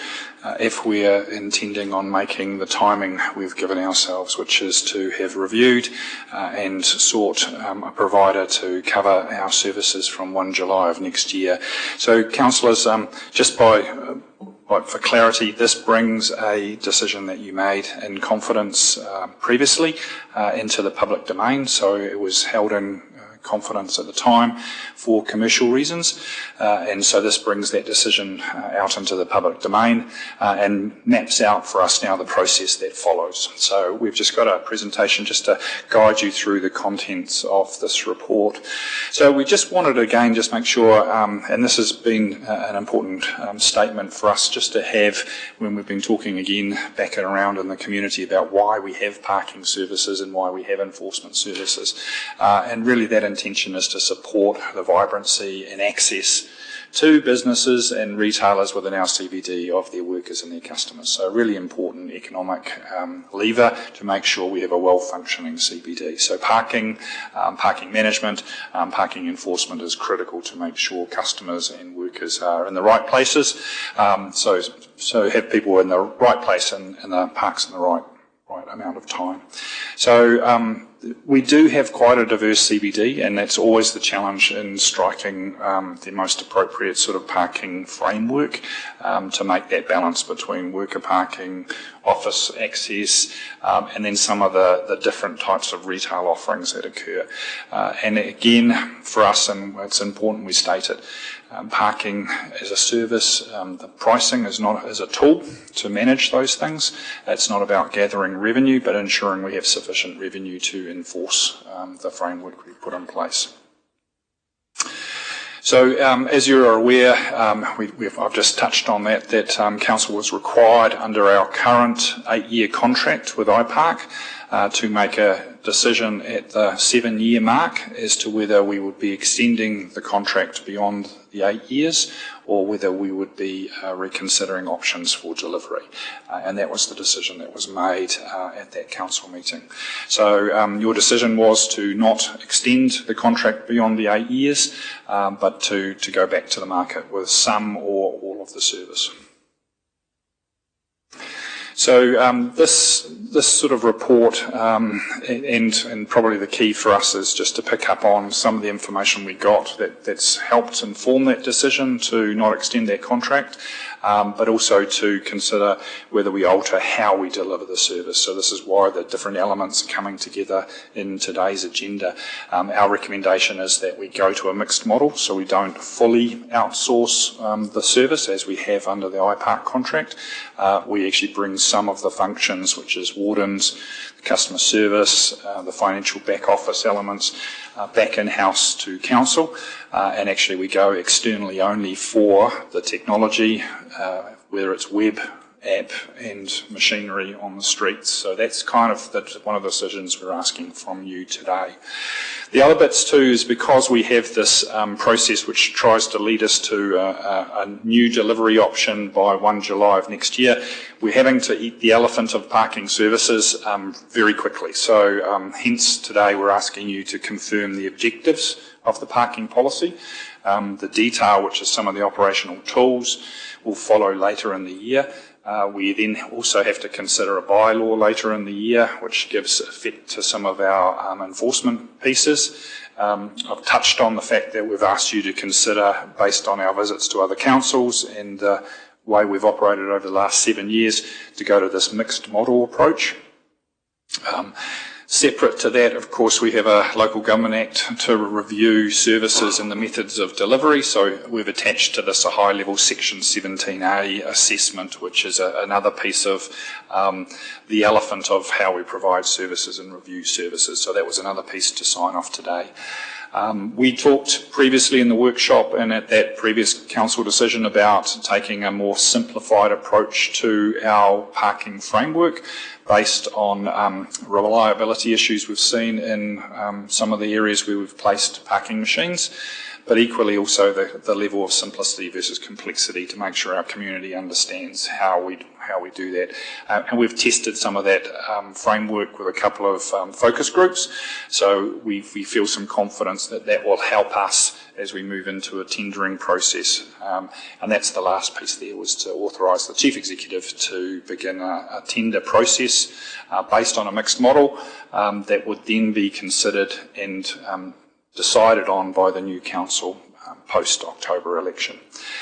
if we're intending on making the timing we've given ourselves, which is to have reviewed and sought a provider to cover our services from 1 July of next year. So, councillors, just for clarity, this brings a decision that you made in confidence previously into the public domain. So it was held in confidence at the time for commercial reasons, and so this brings that decision out into the public domain and maps out for us now the process that follows. So we've just got a presentation just to guide you through the contents of this report. So we just wanted to again just make sure, and this has been an important statement for us just to have when we've been talking again back and around in the community about why we have parking services and why we have enforcement services, and really that intention is to support the vibrancy and access to businesses and retailers within our CBD of their workers and their customers. So a really important economic lever to make sure we have a well-functioning CBD. So parking management, parking enforcement is critical to make sure customers and workers are in the right places. So have people in the right place and the parks in the right amount of time. So we do have quite a diverse CBD, and that's always the challenge in striking the most appropriate sort of parking framework to make that balance between worker parking, office access, and then some of the different types of retail offerings that occur. And again, for us, and it's important we state it, parking as a service, the pricing is not as a tool to manage those things. It's not about gathering revenue, but ensuring we have sufficient revenue to enforce the framework we put in place. So, as you're aware, I've just touched on that Council was required under our current 8-year contract with iPark to make a decision at the 7-year mark as to whether we would be extending the contract beyond the 8 years or whether we would be reconsidering options for delivery. And that was the decision that was made at that council meeting. So your decision was to not extend the contract beyond the 8 years, but to go back to the market with some or all of the service. So this sort of report, and probably the key for us is just to pick up on some of the information we got that's helped inform that decision to not extend that contract, but also to consider whether we alter how we deliver the service. So this is why the different elements are coming together in today's agenda. Our recommendation is that we go to a mixed model, so we don't fully outsource the service as we have under the iPark contract. We actually bring some of the functions, which is wardens, customer service, the financial back office elements, back in-house to council, and actually we go externally only for the technology, whether it's web, app and machinery on the streets. So that's kind of one of the decisions we're asking from you today. The other bits too is because we have this process which tries to lead us to a new delivery option by 1 July of next year, we're having to eat the elephant of parking services very quickly. So hence today we're asking you to confirm the objectives of the parking policy. The detail, which is some of the operational tools, will follow later in the year. We then also have to consider a bylaw later in the year, which gives effect to some of our enforcement pieces. I've touched on the fact that we've asked you to consider, based on our visits to other councils and the way we've operated over the last 7 years, to go to this mixed model approach. Separate to that, of course, we have a Local Government Act to review services and the methods of delivery. So we've attached to this a high-level Section 17A assessment, which is another piece of the elephant of how we provide services and review services. So that was another piece to sign off today. We talked previously in the workshop and at that previous council decision about taking a more simplified approach to our parking framework based on reliability issues we've seen in some of the areas where we've placed parking machines, but equally also the level of simplicity versus complexity to make sure our community understands how we do that. And we've tested some of that framework with a couple of focus groups, so we feel some confidence that will help us as we move into a tendering process. And that's the last piece there, was to authorise the Chief Executive to begin a tender process based on a mixed model that would then be considered and decided on by the new council post-October election.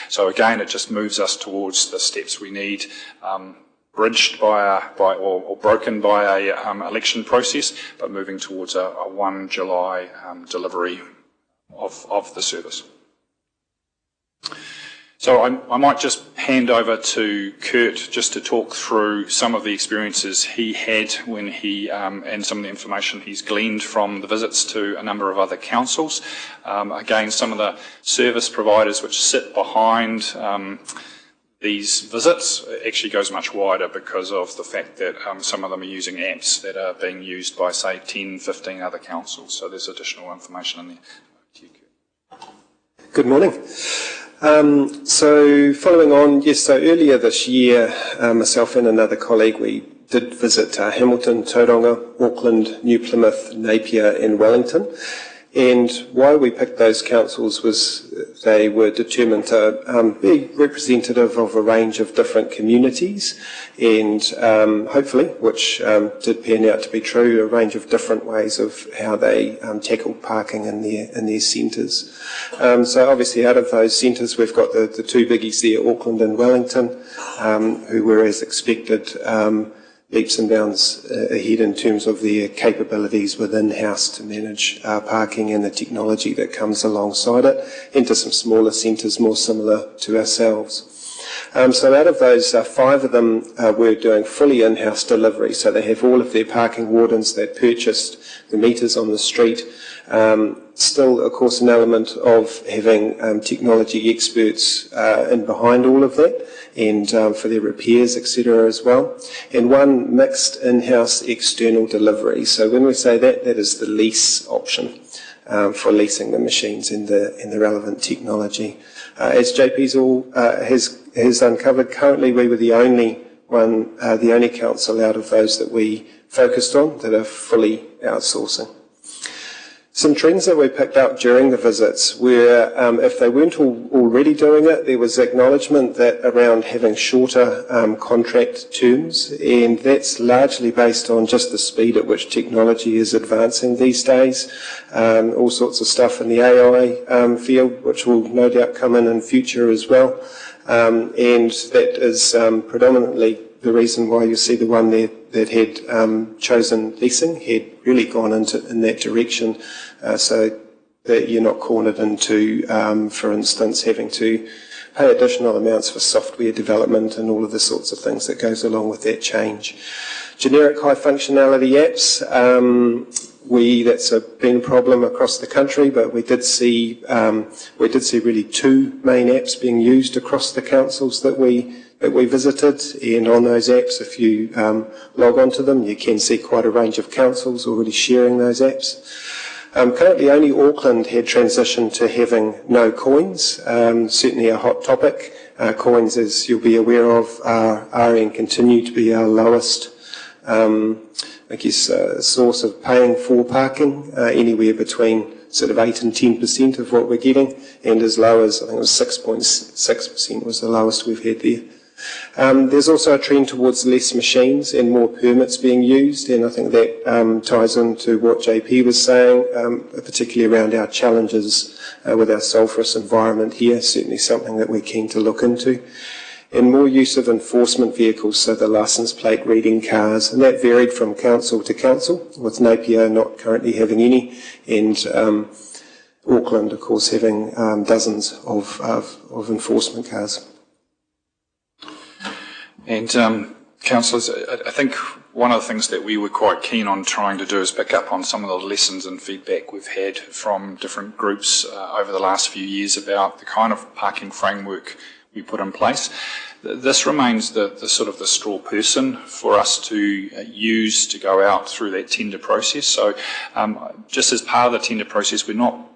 So again, it just moves us towards the steps we need, bridged or broken by a election process, but moving towards a 1 July delivery of the service. So I might just hand over to Kurt just to talk through some of the experiences he had when he, and some of the information he's gleaned from the visits to a number of other councils. Again, some of the service providers which sit behind these visits actually goes much wider because of the fact that some of them are using apps that are being used by, say, 10, 15 other councils. So there's additional information in there. Good morning. So following on, yes, so earlier this year, myself and another colleague, we did visit Hamilton, Tauranga, Auckland, New Plymouth, Napier and Wellington. And why we picked those councils was they were determined to be representative of a range of different communities and hopefully, which did pan out to be true, a range of different ways of how they tackled parking in their centres. So obviously out of those centres we've got the two biggies there, Auckland and Wellington, who were as expected leaps and bounds ahead in terms of their capabilities within house to manage parking and the technology that comes alongside it, into some smaller centres more similar to ourselves. So out of those, 5 of them were doing fully in-house delivery, so they have all of their parking wardens, they've purchased the meters on the street. Still, of course, an element of having technology experts in behind all of that, and for their repairs, etc. as well. And 1 mixed in-house external delivery. So when we say that, that is the lease option for leasing the machines and the relevant technology. As JP's has uncovered, currently we were the only council out of those that we focused on that are fully outsourcing. Some trends that we picked up during the visits were, if they weren't already doing it, there was acknowledgement that around having shorter contract terms, and that's largely based on just the speed at which technology is advancing these days. All sorts of stuff in the AI field, which will no doubt come in future as well. And that is predominantly the reason why you see the one there that had chosen leasing had really gone in that direction, so that you're not cornered into, for instance, having to pay additional amounts for software development and all of the sorts of things that goes along with that change. Generic high functionality apps, that's been a problem across the country, but we did see really two main apps being used across the councils that we visited, and on those apps, if you log onto them, you can see quite a range of councils already sharing those apps. Currently, only Auckland had transitioned to having no coins, certainly a hot topic. Coins, as you'll be aware of, are and continue to be our lowest source of paying for parking, anywhere between sort of 8 and 10% of what we're getting, and as low as, I think it was 6.6% was the lowest we've had there. There's also a trend towards less machines and more permits being used, and I think that ties into what JP was saying, particularly around our challenges with our sulphurous environment here, certainly something that we're keen to look into. And more use of enforcement vehicles, so the licence plate reading cars, and that varied from council to council, with Napier not currently having any, and Auckland, of course, having dozens of enforcement cars. And councillors, I think one of the things that we were quite keen on trying to do is pick up on some of the lessons and feedback we've had from different groups over the last few years about the kind of parking framework we put in place. This remains the sort of the straw person for us to use to go out through that tender process. So just as part of the tender process, we're not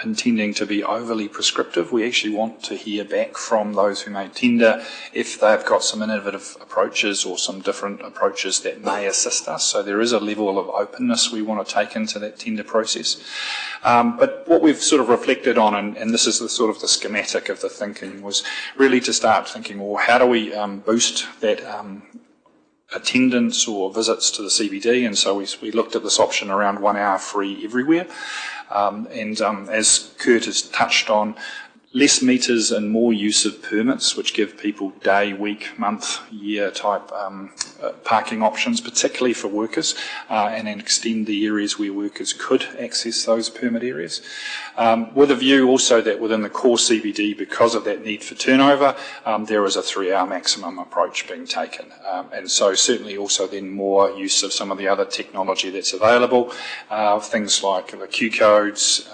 intending to be overly prescriptive. We actually want to hear back from those who may tender if they've got some innovative approaches or some different approaches that may assist us. So there is a level of openness we want to take into that tender process. But what we've sort of reflected on, and this is the sort of the schematic of the thinking, was really to start thinking, well, how do we boost that attendance or visits to the CBD? And so we looked at this option around 1 hour free everywhere. As Kurt has touched on, less meters and more use of permits, which give people day, week, month, year type parking options, particularly for workers, and then extend the areas where workers could access those permit areas. With a view also that within the core CBD, because of that need for turnover, there is a 3 hour maximum approach being taken. And so certainly also then more use of some of the other technology that's available, things like the Q codes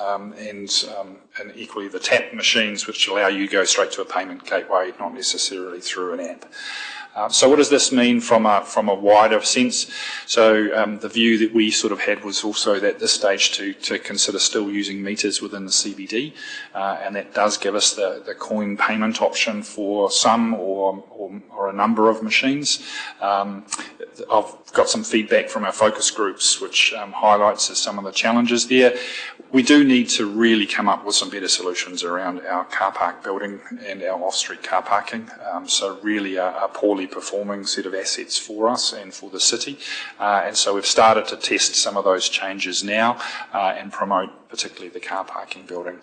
and equally the tap machines, which allow you to go straight to a payment gateway, not necessarily through an app. So what does this mean from a wider sense? So the view that we sort of had was also at this stage to consider still using meters within the CBD, and that does give us the coin payment option for some or a number of machines. I've got some feedback from our focus groups which highlights some of the challenges there. We do need to really come up with some better solutions around our car park building and our off-street car parking. So really a poorly performing set of assets for us and for the city. And so we've started to test some of those changes now and promote particularly the car parking building.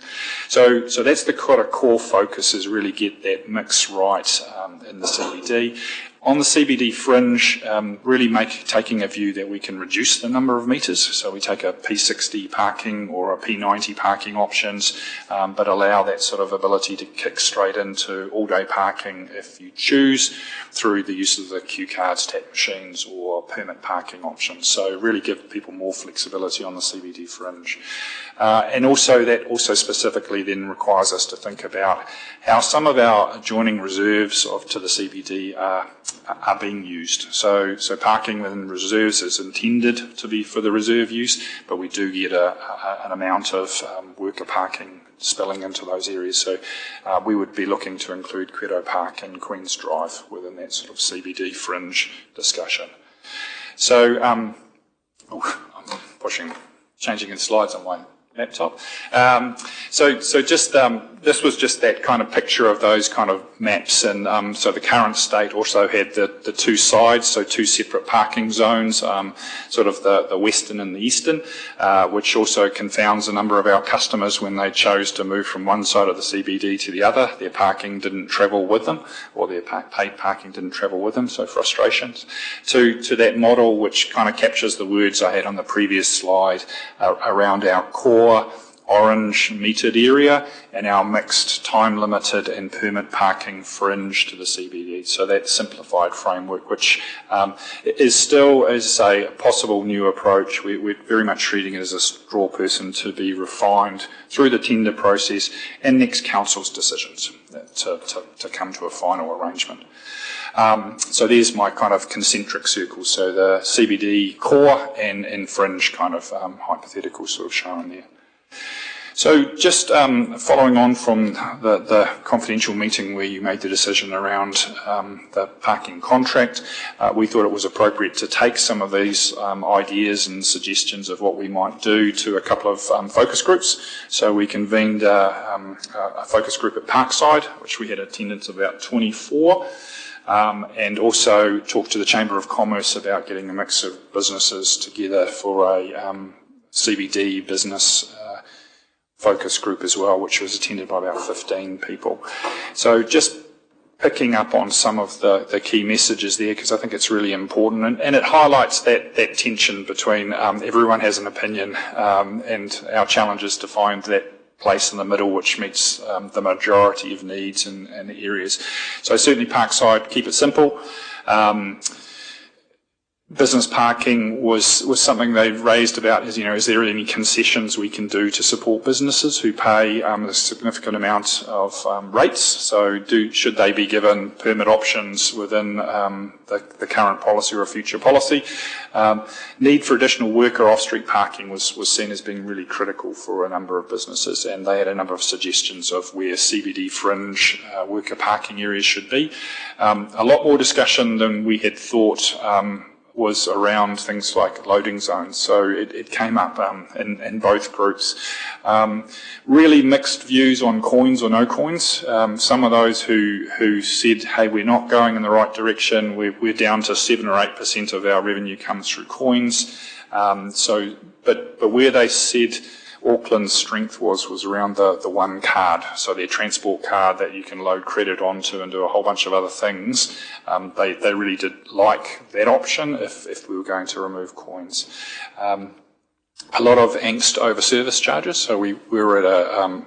So that's the kind of core focus, is really get that mix right in the CBD. On the CBD fringe, really taking a view that we can reduce the number of metres. So we take a P60 parking or a P90 parking options, but allow that sort of ability to kick straight into all-day parking if you choose, through the use of the Q cards, tap machines or permit parking options. So really give people more flexibility on the CBD fringe. And also that also specifically then requires us to think about how some of our adjoining reserves to the CBD are being used. So parking within reserves is intended to be for the reserve use, but we do get an amount of worker parking spilling into those areas. So we would be looking to include Credo Park and Queen's Drive within that sort of CBD fringe discussion. So I'm changing in slides on my laptop. This was just that kind of picture of those kind of maps, and so the current state also had the two sides, so two separate parking zones, sort of the western and the eastern, which also confounds a number of our customers when they chose to move from one side of the CBD to the other. Their parking didn't travel with them, or their paid parking didn't travel with them, so frustrations. To that model, which kind of captures the words I had on the previous slide around our core orange metered area and our mixed time-limited and permit parking fringe to the CBD. So that simplified framework, which is still, as I say, a possible new approach. We're very much treating it as a straw person to be refined through the tender process and next council's decisions to come to a final arrangement. So there's my kind of concentric circles. So the CBD core and fringe kind of hypothetical sort of shown there. So just following on from the confidential meeting where you made the decision around the parking contract, we thought it was appropriate to take some of these ideas and suggestions of what we might do to a couple of focus groups. So we convened a focus group at Parkside, which we had attendance of about 24. And also talked to the Chamber of Commerce about getting a mix of businesses together for a CBD business focus group as well, which was attended by about 15 people. So just picking up on some of the key messages there, because I think it's really important, and it highlights that tension between everyone has an opinion and our challenge is to find that place in the middle which meets the majority of needs and areas. So certainly Parkside, keep it simple. Business parking was something they've raised about, is there any concessions we can do to support businesses who pay a significant amount of rates? So should they be given permit options within the current policy or a future policy? Need for additional worker off-street parking was seen as being really critical for a number of businesses, and they had a number of suggestions of where CBD fringe worker parking areas should be. A lot more discussion than we had thought was around things like loading zones. So it came up in both groups. Really mixed views on coins or no coins. Some of those who said, hey, we're not going in the right direction, we're down to 7 or 8% of our revenue comes through coins. But where they said Auckland's strength was around the one card, so their transport card that you can load credit onto and do a whole bunch of other things. They really did like that option if we were going to remove coins. A lot of angst over service charges, so we were at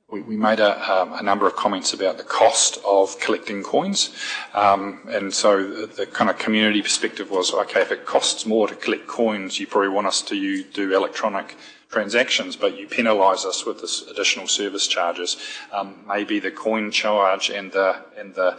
we made a number of comments about the cost of collecting coins, and so the kind of community perspective was, okay, if it costs more to collect coins, you probably want us to do electronic transactions, but you penalise us with this additional service charges. Maybe the coin charge and the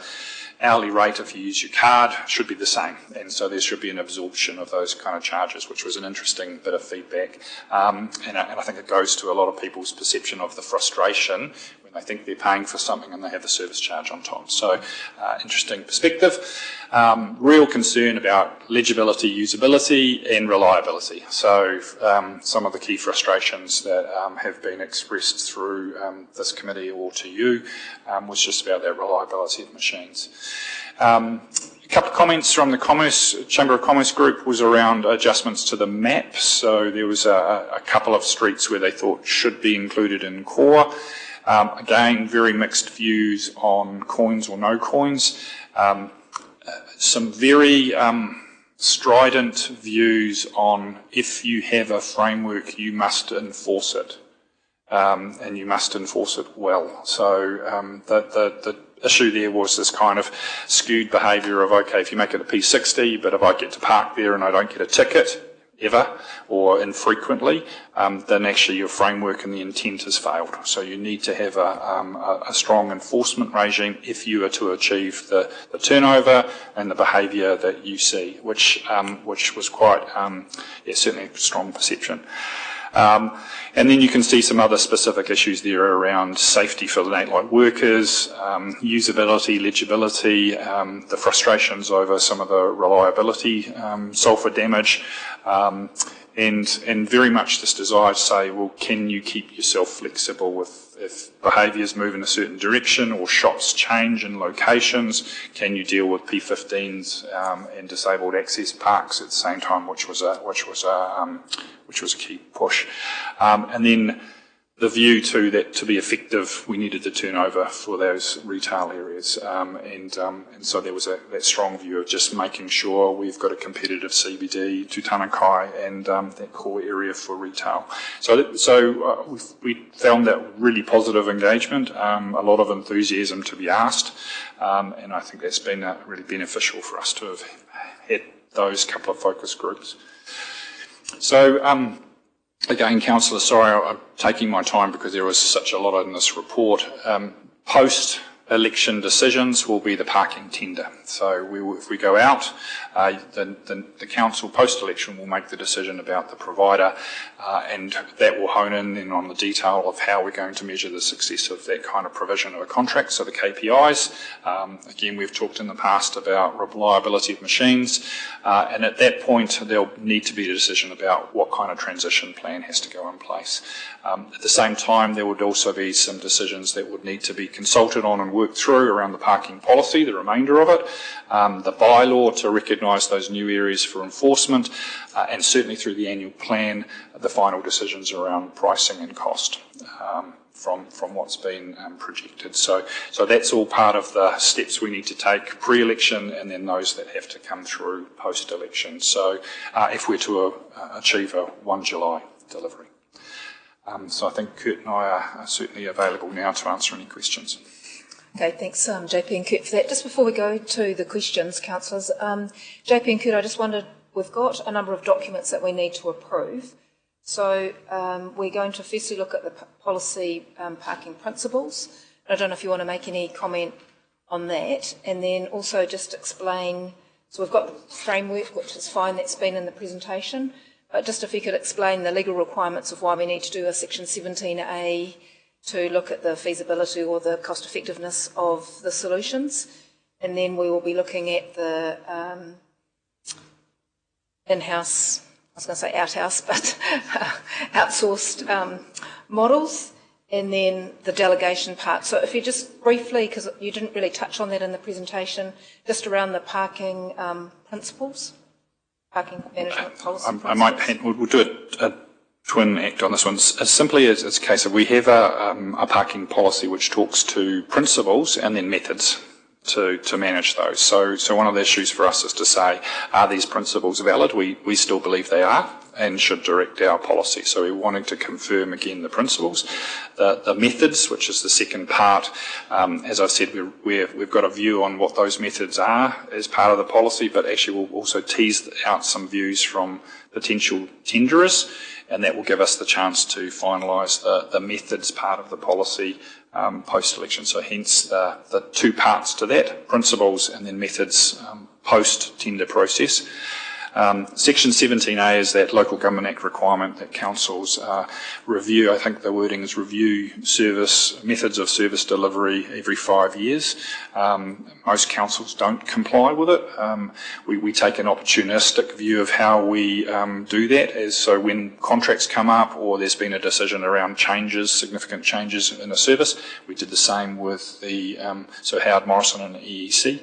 hourly rate if you use your card should be the same, and so there should be an absorption of those kind of charges, which was an interesting bit of feedback, and I think it goes to a lot of people's perception of the frustration when they think they're paying for something and they have the service charge on top. So interesting perspective. Real concern about legibility, usability and reliability. So some of the key frustrations that have been expressed through this committee or to you was just about that reliability of machines. A couple of comments from the Chamber of Commerce group was around adjustments to the map. So there was a couple of streets where they thought should be included in core. Again, very mixed views on coins or no coins. Some very strident views on if you have a framework, you must enforce it, and you must enforce it well. So the issue there was this kind of skewed behaviour of, okay, if you make it a P60, but if I get to park there and I don't get a ticket ever or infrequently, then actually your framework and the intent has failed. So you need to have a strong enforcement regime if you are to achieve the turnover and the behaviour that you see, which was quite certainly a strong perception. And then you can see some other specific issues there around safety for the night workers, usability, legibility, the frustrations over some of the reliability, sulphur damage, and very much this desire to say, well, can you keep yourself flexible if behaviours move in a certain direction or shops change in locations? Can you deal with P15s and disabled access parks at the same time, which was a key push, and then the view too that to be effective we needed the turnover for those retail areas, and so there was that strong view of just making sure we've got a competitive CBD, Tūtanakai, and that core area for retail. So we found that really positive engagement, a lot of enthusiasm to be asked, and I think that's been really beneficial for us to have had those couple of focus groups. So. Again, Councillor, sorry, I'm taking my time because there was such a lot in this report. Post-election decisions will be the parking tender. So if we go out, the council post-election will make the decision about the provider, and that will hone in then on the detail of how we're going to measure the success of that kind of provision of a contract, so the KPIs. Again, we've talked in the past about reliability of machines, and at that point there'll need to be a decision about what kind of transition plan has to go in place. At the same time, there would also be some decisions that would need to be consulted on and worked through around the parking policy, the remainder of it, the bylaw to recognise those new areas for enforcement, and certainly through the annual plan, the final decisions around pricing and cost from what's been projected. So that's all part of the steps we need to take pre-election, and then those that have to come through post-election. So if we're to achieve a 1 July delivery. So I think Kurt and I are certainly available now to answer any questions. Okay, thanks JP and Kurt for that. Just before we go to the questions, councillors, JP and Kurt, I just wondered, we've got a number of documents that we need to approve. So we're going to firstly look at the policy parking principles. I don't know if you want to make any comment on that, and then also just explain, so we've got the framework, which is fine, that's been in the presentation, but just if you could explain the legal requirements of why we need to do a section 17A to look at the feasibility or the cost effectiveness of the solutions. And then we will be looking at the in-house, I was going to say outhouse, but outsourced models, and then the delegation part. So if you just briefly, because you didn't really touch on that in the presentation, just around the parking principles, parking management policy we'll do a twin act on this one. As simply as it's a case of we have a parking policy which talks to principles and then methods to manage those. So one of the issues for us is to say, are these principles valid? We still believe they are and should direct our policy. So we're wanting to confirm again the principles. The methods, which is the second part, as I've said, we've got a view on what those methods are as part of the policy, but actually we'll also tease out some views from potential tenderers, and that will give us the chance to finalise the methods part of the policy post-election. So hence the two parts to that, principles and then methods post-tender process. Section 17A is that Local Government Act requirement that councils review. I think the wording is review methods of service delivery every 5 years. Most councils don't comply with it. We take an opportunistic view of how we do that. So when contracts come up or there's been a decision around significant changes in a service, we did the same with so Howard Morrison and the EEC.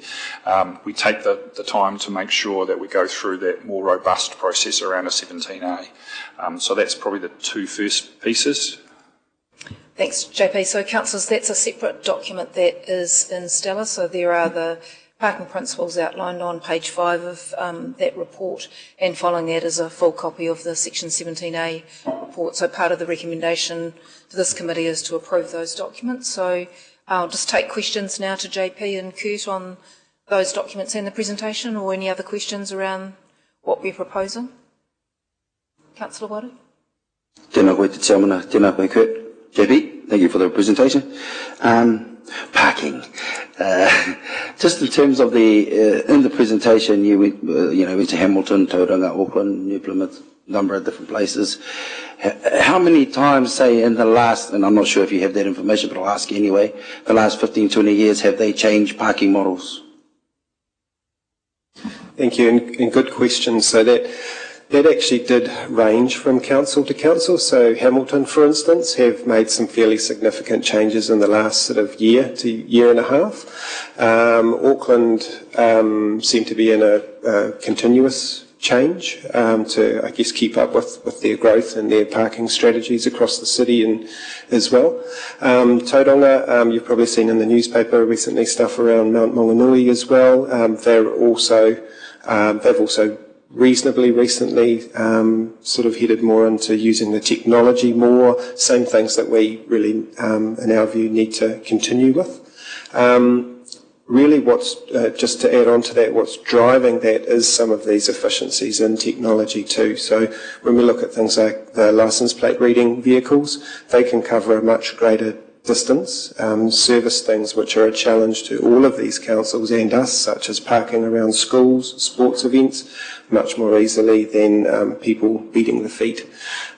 We take the time to make sure that we go through that more robust process around a 17A. So that's probably the two first pieces. Thanks, JP. So, councillors, that's a separate document that is in Stella. So there are the parking principles outlined on page 5 of that report, and following that is a full copy of the section 17A report. So part of the recommendation to this committee is to approve those documents. So I'll just take questions now to JP and Kurt on those documents and the presentation, or any other questions around what we're proposing. Councillor Wadu. Tēnā koe te chairmana, tēnā koe Kurt. JP, thank you for the presentation. Parking. Just in terms of in the presentation, you went to Hamilton, Tauranga, Auckland, New Plymouth, a number of different places. How many times, say, in the last, and I'm not sure if you have that information, but I'll ask you anyway, the last 15, 20 years, have they changed parking models? Thank you, and good question. So that that actually did range from council to council. So Hamilton, for instance, have made some fairly significant changes in the last sort of year to year and a half. Auckland seem to be in a continuous change to, I guess, keep up with their growth and their parking strategies across the city and as well. Tauranga, you've probably seen in the newspaper recently stuff around Mount Maunganui as well. They've also reasonably recently sort of headed more into using the technology more, same things that we really, in our view, need to continue with. Really what's, just to add on to that, what's driving that is some of these efficiencies in technology too. So when we look at things like the licence plate reading vehicles, they can cover a much greater distance, service things which are a challenge to all of these councils and us, such as parking around schools, sports events, much more easily than people beating the feet.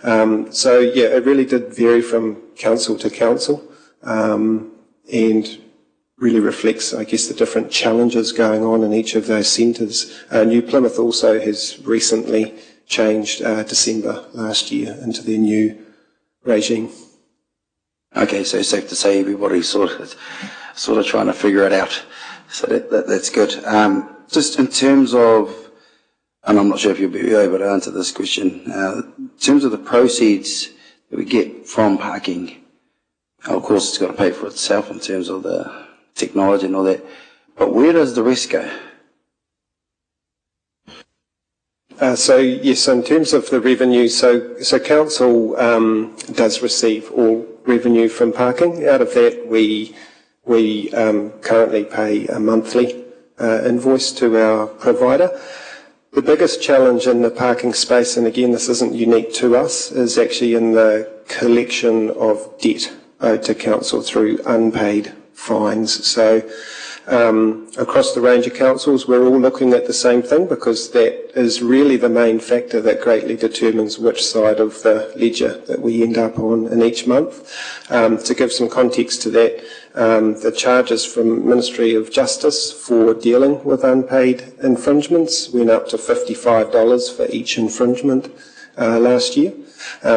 So yeah, it really did vary from council to council, and really reflects, I guess, the different challenges going on in each of those centres. New Plymouth also has recently changed December last year into their new regime. Okay, so it's safe to say everybody's sort of trying to figure it out. So that's good. Just in terms of, and I'm not sure if you'll be able to answer this question, in terms of the proceeds that we get from parking, of course it's got to pay for itself in terms of the technology and all that, but where does the rest go? So yes, in terms of the revenue, so council does receive all revenue from parking. Out of that, we currently pay a monthly invoice to our provider. The biggest challenge in the parking space, and again this isn't unique to us, is actually in the collection of debt owed to council through unpaid fines. So across the range of councils, we're all looking at the same thing, because that is really the main factor that greatly determines which side of the ledger that we end up on in each month. To give some context to that, the charges from Ministry of Justice for dealing with unpaid infringements went up to $55 for each infringement last year.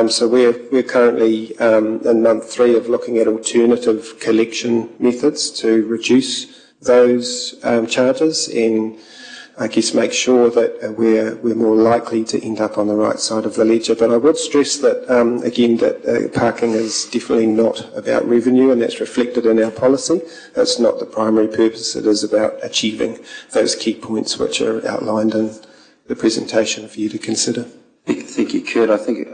So we're currently in month 3 of looking at alternative collection methods to reduce those charges and I guess make sure that we're more likely to end up on the right side of the ledger. But I would stress that again that parking is definitely not about revenue, and that's reflected in our policy. It's not the primary purpose. It is about achieving those key points which are outlined in the presentation for you to consider. Thank you, Kurt. I think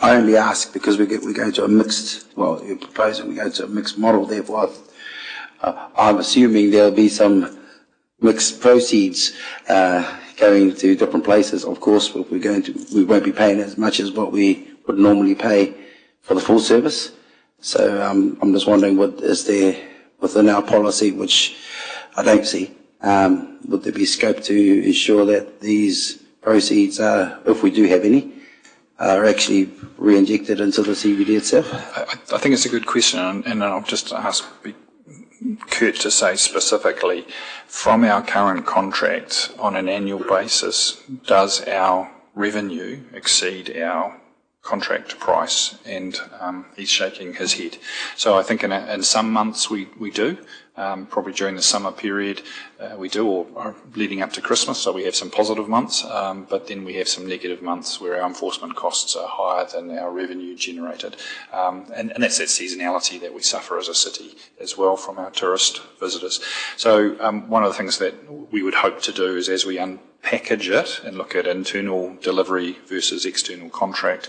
I only ask because we go to a mixed, well, you're proposing we go to a mixed model, therefore I'm assuming there'll be some mixed proceeds going to different places. Of course, we won't be paying as much as what we would normally pay for the full service. So I'm just wondering, what is there within our policy, which I don't see, would there be scope to ensure that these proceeds, if we do have any, are actually re-injected into the CBD itself? I think it's a good question, and I'll just ask Kurt to say specifically, from our current contract on an annual basis, does our revenue exceed our contract price? And he's shaking his head. So I think in some months we do. Probably during the summer period we do, or leading up to Christmas, so we have some positive months, but then we have some negative months where our enforcement costs are higher than our revenue generated, and that's that seasonality that we suffer as a city as well from our tourist visitors. So one of the things that we would hope to do is, as we unpackage it and look at internal delivery versus external contract,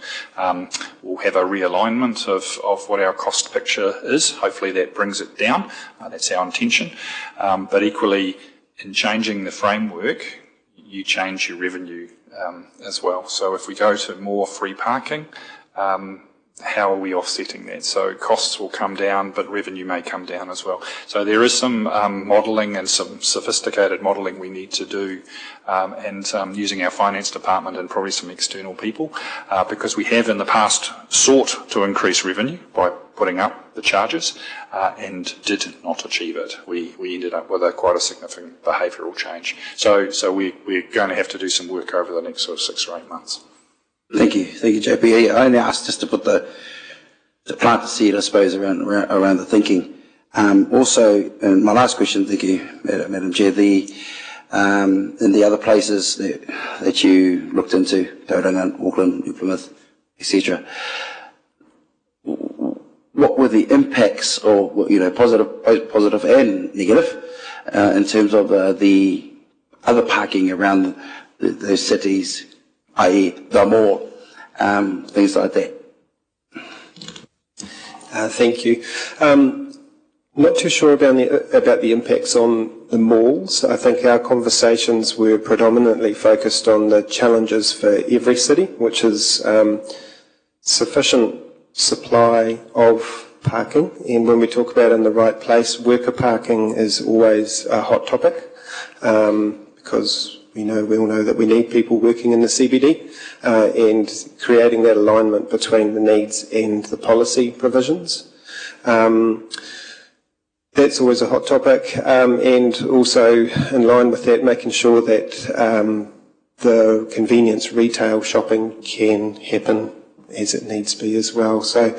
we'll have a realignment of what our cost picture is. Hopefully that brings it down. That's our intention. But equally, in changing the framework, you change your revenue as well. So if we go to more free parking, how are we offsetting that? So costs will come down, but revenue may come down as well. So there is some modelling and some sophisticated modelling we need to do, and using our finance department and probably some external people, because we have in the past sought to increase revenue by putting up the charges and did not achieve it. We ended up with quite a significant behavioural change. So we're going to have to do some work over the next sort of 6 or 8 months. Thank you, JP. I only asked just to put the plant the seed, I suppose, around the thinking. Also, and my last question, thank you, Madam Chair, in the other places that you looked into, Tauranga, Auckland, New Plymouth, etc., what were the impacts, or positive and negative, in terms of the other parking around those cities, i.e. the mall, things like that? Thank you. Not too sure about the impacts on the malls. I think our conversations were predominantly focused on the challenges for every city, which is sufficient supply of parking. And when we talk about in the right place, worker parking is always a hot topic, because we all know that we need people working in the CBD, and creating that alignment between the needs and the policy provisions. That's always a hot topic, and also in line with that, making sure that the convenience retail shopping can happen as it needs to be as well. So,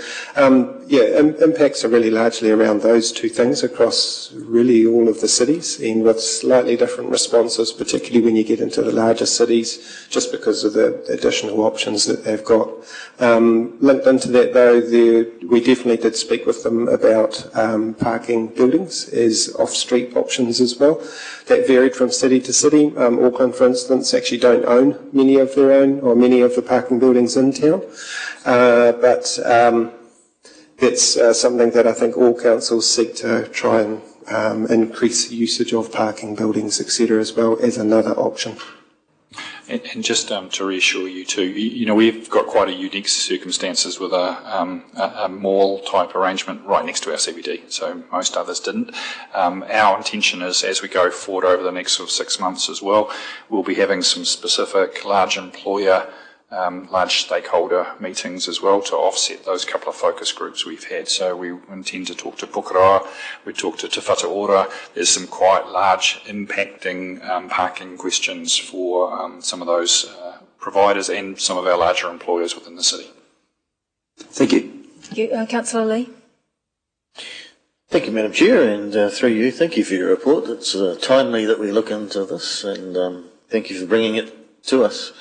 impacts are really largely around those two things across really all of the cities, and with slightly different responses, particularly when you get into the larger cities, just because of the additional options that they've got. Linked into that, though, we definitely did speak with them about parking buildings as off-street options as well. That varied from city to city. Auckland, for instance, actually don't own many of their own, or many of the parking buildings in town. But it's something that I think all councils seek to try and increase usage of parking buildings, etc., as well as another option. And just to reassure you too, we've got quite a unique circumstances with a mall type arrangement right next to our CBD, so most others didn't. Our intention is, as we go forward over the next sort of 6 months as well, we'll be having some specific large employer, large stakeholder meetings as well to offset those couple of focus groups we've had. So we intend to talk to Pukeroa, we talk to Te Whatu Ora. There's some quite large impacting parking questions for some of those providers and some of our larger employers within the city. Thank you. Thank you. Councillor Lee. Thank you, Madam Chair, and through you, thank you for your report. It's timely that we look into this, and thank you for bringing it to us.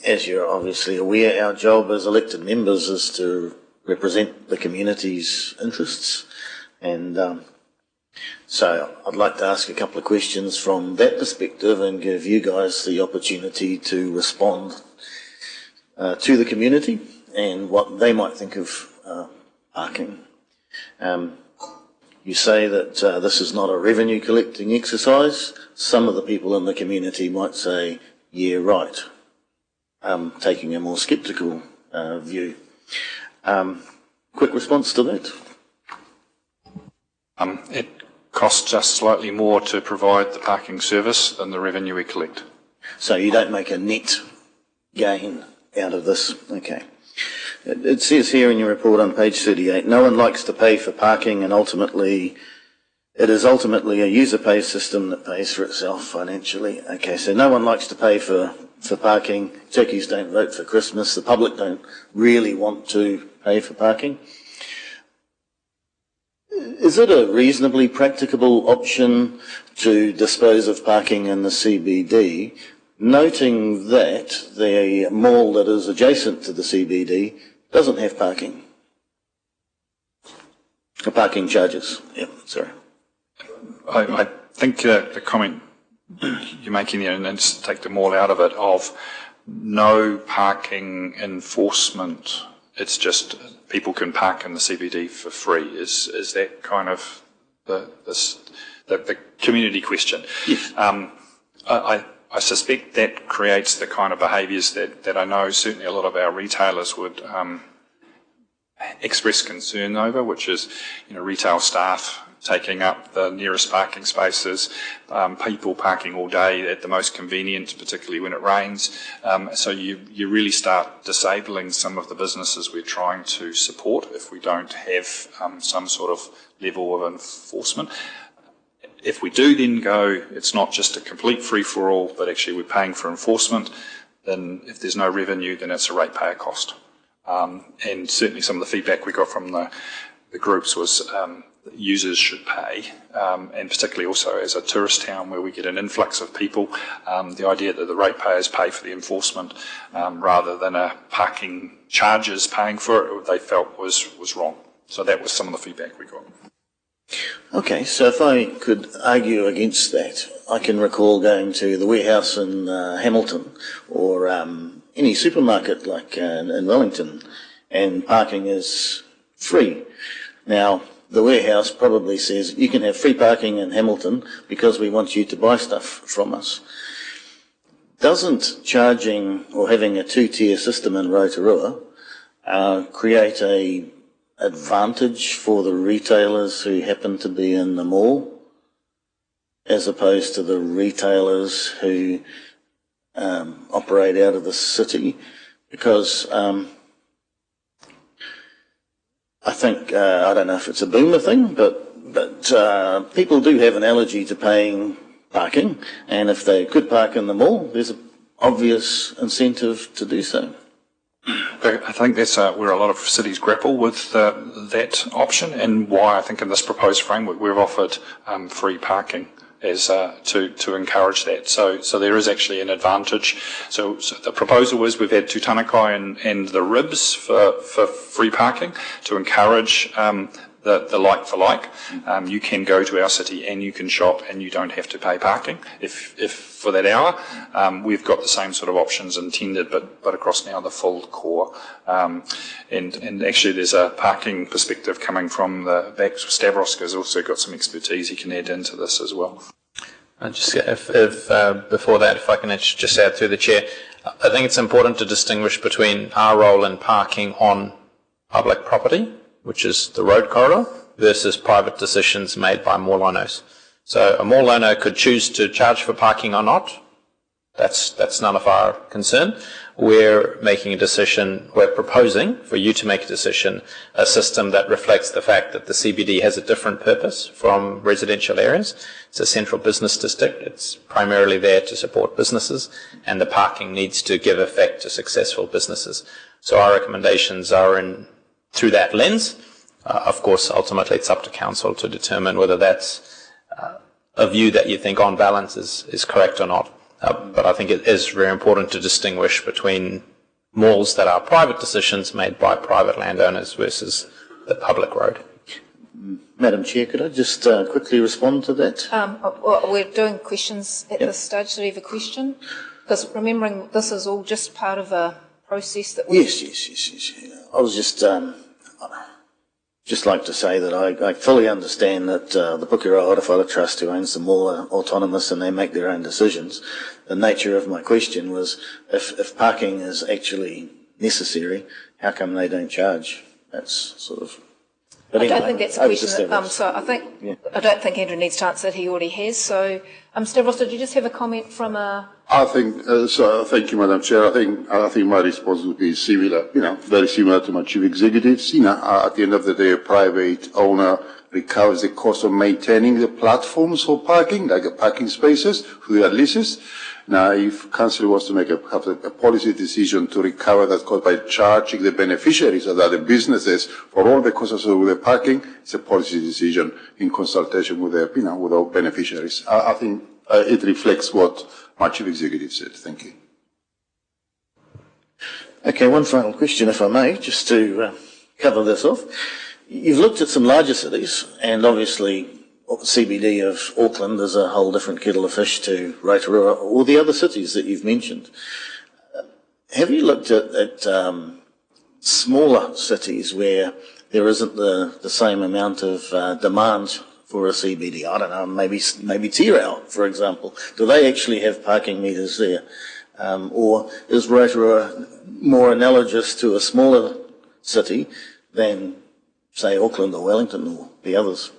As you're obviously aware, our job as elected members is to represent the community's interests, and so I'd like to ask a couple of questions from that perspective and give you guys the opportunity to respond to the community and what they might think of parking. You say that this is not a revenue collecting exercise. Some of the people in the community might say, yeah, right. Taking a more sceptical view. Quick response to that? It costs us slightly more to provide the parking service than the revenue we collect. So you don't make a net gain out of this? Okay. It says here in your report on page 38, no one likes to pay for parking, and it is ultimately a user-pay system that pays for itself financially. Okay, so no one likes to pay for parking. Turkeys don't vote for Christmas. The public don't really want to pay for parking. Is it a reasonably practicable option to dispose of parking in the CBD, noting that the mall that is adjacent to the CBD doesn't have parking? Parking charges. Yeah, sorry. I think the comment you're making there, and just take the mall out of it, of no parking enforcement, it's just people can park in the CBD for free. Is that kind of the community question? Yes. I suspect that creates the kind of behaviours that I know certainly a lot of our retailers would express concern over, which is retail staff taking up the nearest parking spaces, people parking all day at the most convenient, particularly when it rains. So you really start disabling some of the businesses we're trying to support if we don't have some sort of level of enforcement. If we do then go, it's not just a complete free-for-all, but actually we're paying for enforcement, then if there's no revenue, then it's a ratepayer cost. And certainly some of the feedback we got from the groups was users should pay, and particularly also as a tourist town where we get an influx of people, the idea that the ratepayers pay for the enforcement rather than a parking charges paying for it, they felt was wrong. So that was some of the feedback we got. Okay, so if I could argue against that, I can recall going to the warehouse in Hamilton or any supermarket like in Wellington, and parking is free. Now, the warehouse probably says you can have free parking in Hamilton because we want you to buy stuff from us. Doesn't charging or having a two-tier system in Rotorua create a advantage for the retailers who happen to be in the mall as opposed to the retailers who operate out of the city? Because I think, I don't know if it's a boomer thing, but people do have an allergy to paying parking, and if they could park in the mall, there's an obvious incentive to do so. I think that's where a lot of cities grapple with that option, and why I think in this proposed framework we've offered free parking as to encourage that. So there is actually an advantage. So the proposal was we've had Tutanekai and the Ribs for free parking to encourage the like for like. You can go to our city and you can shop and you don't have to pay parking if for that hour. We've got the same sort of options intended, but across now the full core. And actually there's a parking perspective coming from the back. Stavros has also got some expertise he can add into this as well. Just if before that, if I can just add through the chair, I think it's important to distinguish between our role in parking on public property, which is the road corridor, versus private decisions made by mall owners. So a mall owner could choose to charge for parking or not. That's none of our concern. We're making a decision, we're proposing for you to make a decision, a system that reflects the fact that the CBD has a different purpose from residential areas. It's a central business district. It's primarily there to support businesses, and the parking needs to give effect to successful businesses. So our recommendations are in through that lens. Of course, ultimately it's up to council to determine whether that's a view that you think on balance is correct or not. But I think it is very important to distinguish between malls that are private decisions made by private landowners versus the public road. Madam Chair, could I just quickly respond to that? We're doing questions at this stage. So do you have a question? Because remembering this is all just part of a process that we... Yes. I was just like to say that I fully understand that the Pukeroa Horowhara Trust, who owns the mall, are autonomous and they make their own decisions. The nature of my question was, if parking is actually necessary, how come they don't charge? That's sort of... But anyway, I don't think that's a question that, I don't think Andrew needs to answer it, he already has. So, Stavros, did you just have a comment from a... I think, thank you, Madam Chair. I think my response would be similar, very similar to my chief executives. At the end of the day, a private owner recovers the cost of maintaining the platforms for parking, like the parking spaces, through their leases. Now, if council wants to have a policy decision to recover that cost by charging the beneficiaries of the businesses for all the costs associated with the parking, it's a policy decision in consultation with with our beneficiaries. I think it reflects what my chief executive said. Thank you. Okay, one final question, if I may, just to cover this off. You've looked at some larger cities, and obviously CBD of Auckland is a whole different kettle of fish to Rotorua or the other cities that you've mentioned. Have you looked at smaller cities where there isn't the same amount of demand for a CBD? I don't know, maybe Tirau, for example. Do they actually have parking meters there? Or is Rotorua more analogous to a smaller city than, say, Auckland or Wellington or the others?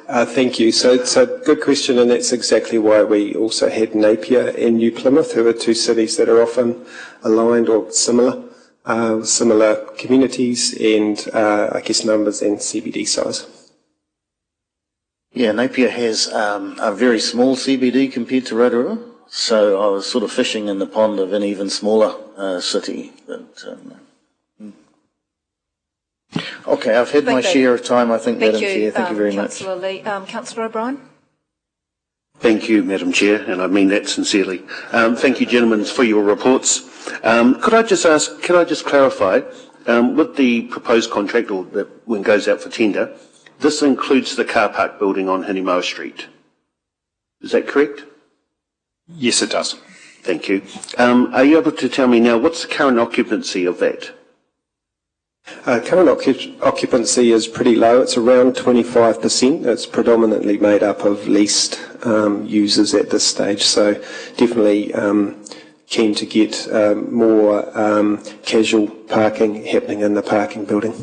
Thank you. So good question, and that's exactly why we also had Napier and New Plymouth, who are two cities that are often aligned or similar communities and, I guess, numbers and CBD size. Yeah, Napier has a very small CBD compared to Rotorua. So I was sort of fishing in the pond of an even smaller city. But, okay, I've had my share of time, I think, Madam Chair. Thank you very much. Councillor Lee. Councillor O'Brien. Thank you, Madam Chair, and I mean that sincerely. Thank you, gentlemen, for your reports. Could I just clarify, with the proposed contract, or when it goes out for tender, this includes the car park building on Hinimoa Street. Is that correct? Yes, it does. Thank you. Are you able to tell me now what's the current occupancy of that? Current occupancy is pretty low. It's around 25%. It's predominantly made up of leased users at this stage. So definitely keen to get more casual parking happening in the parking building.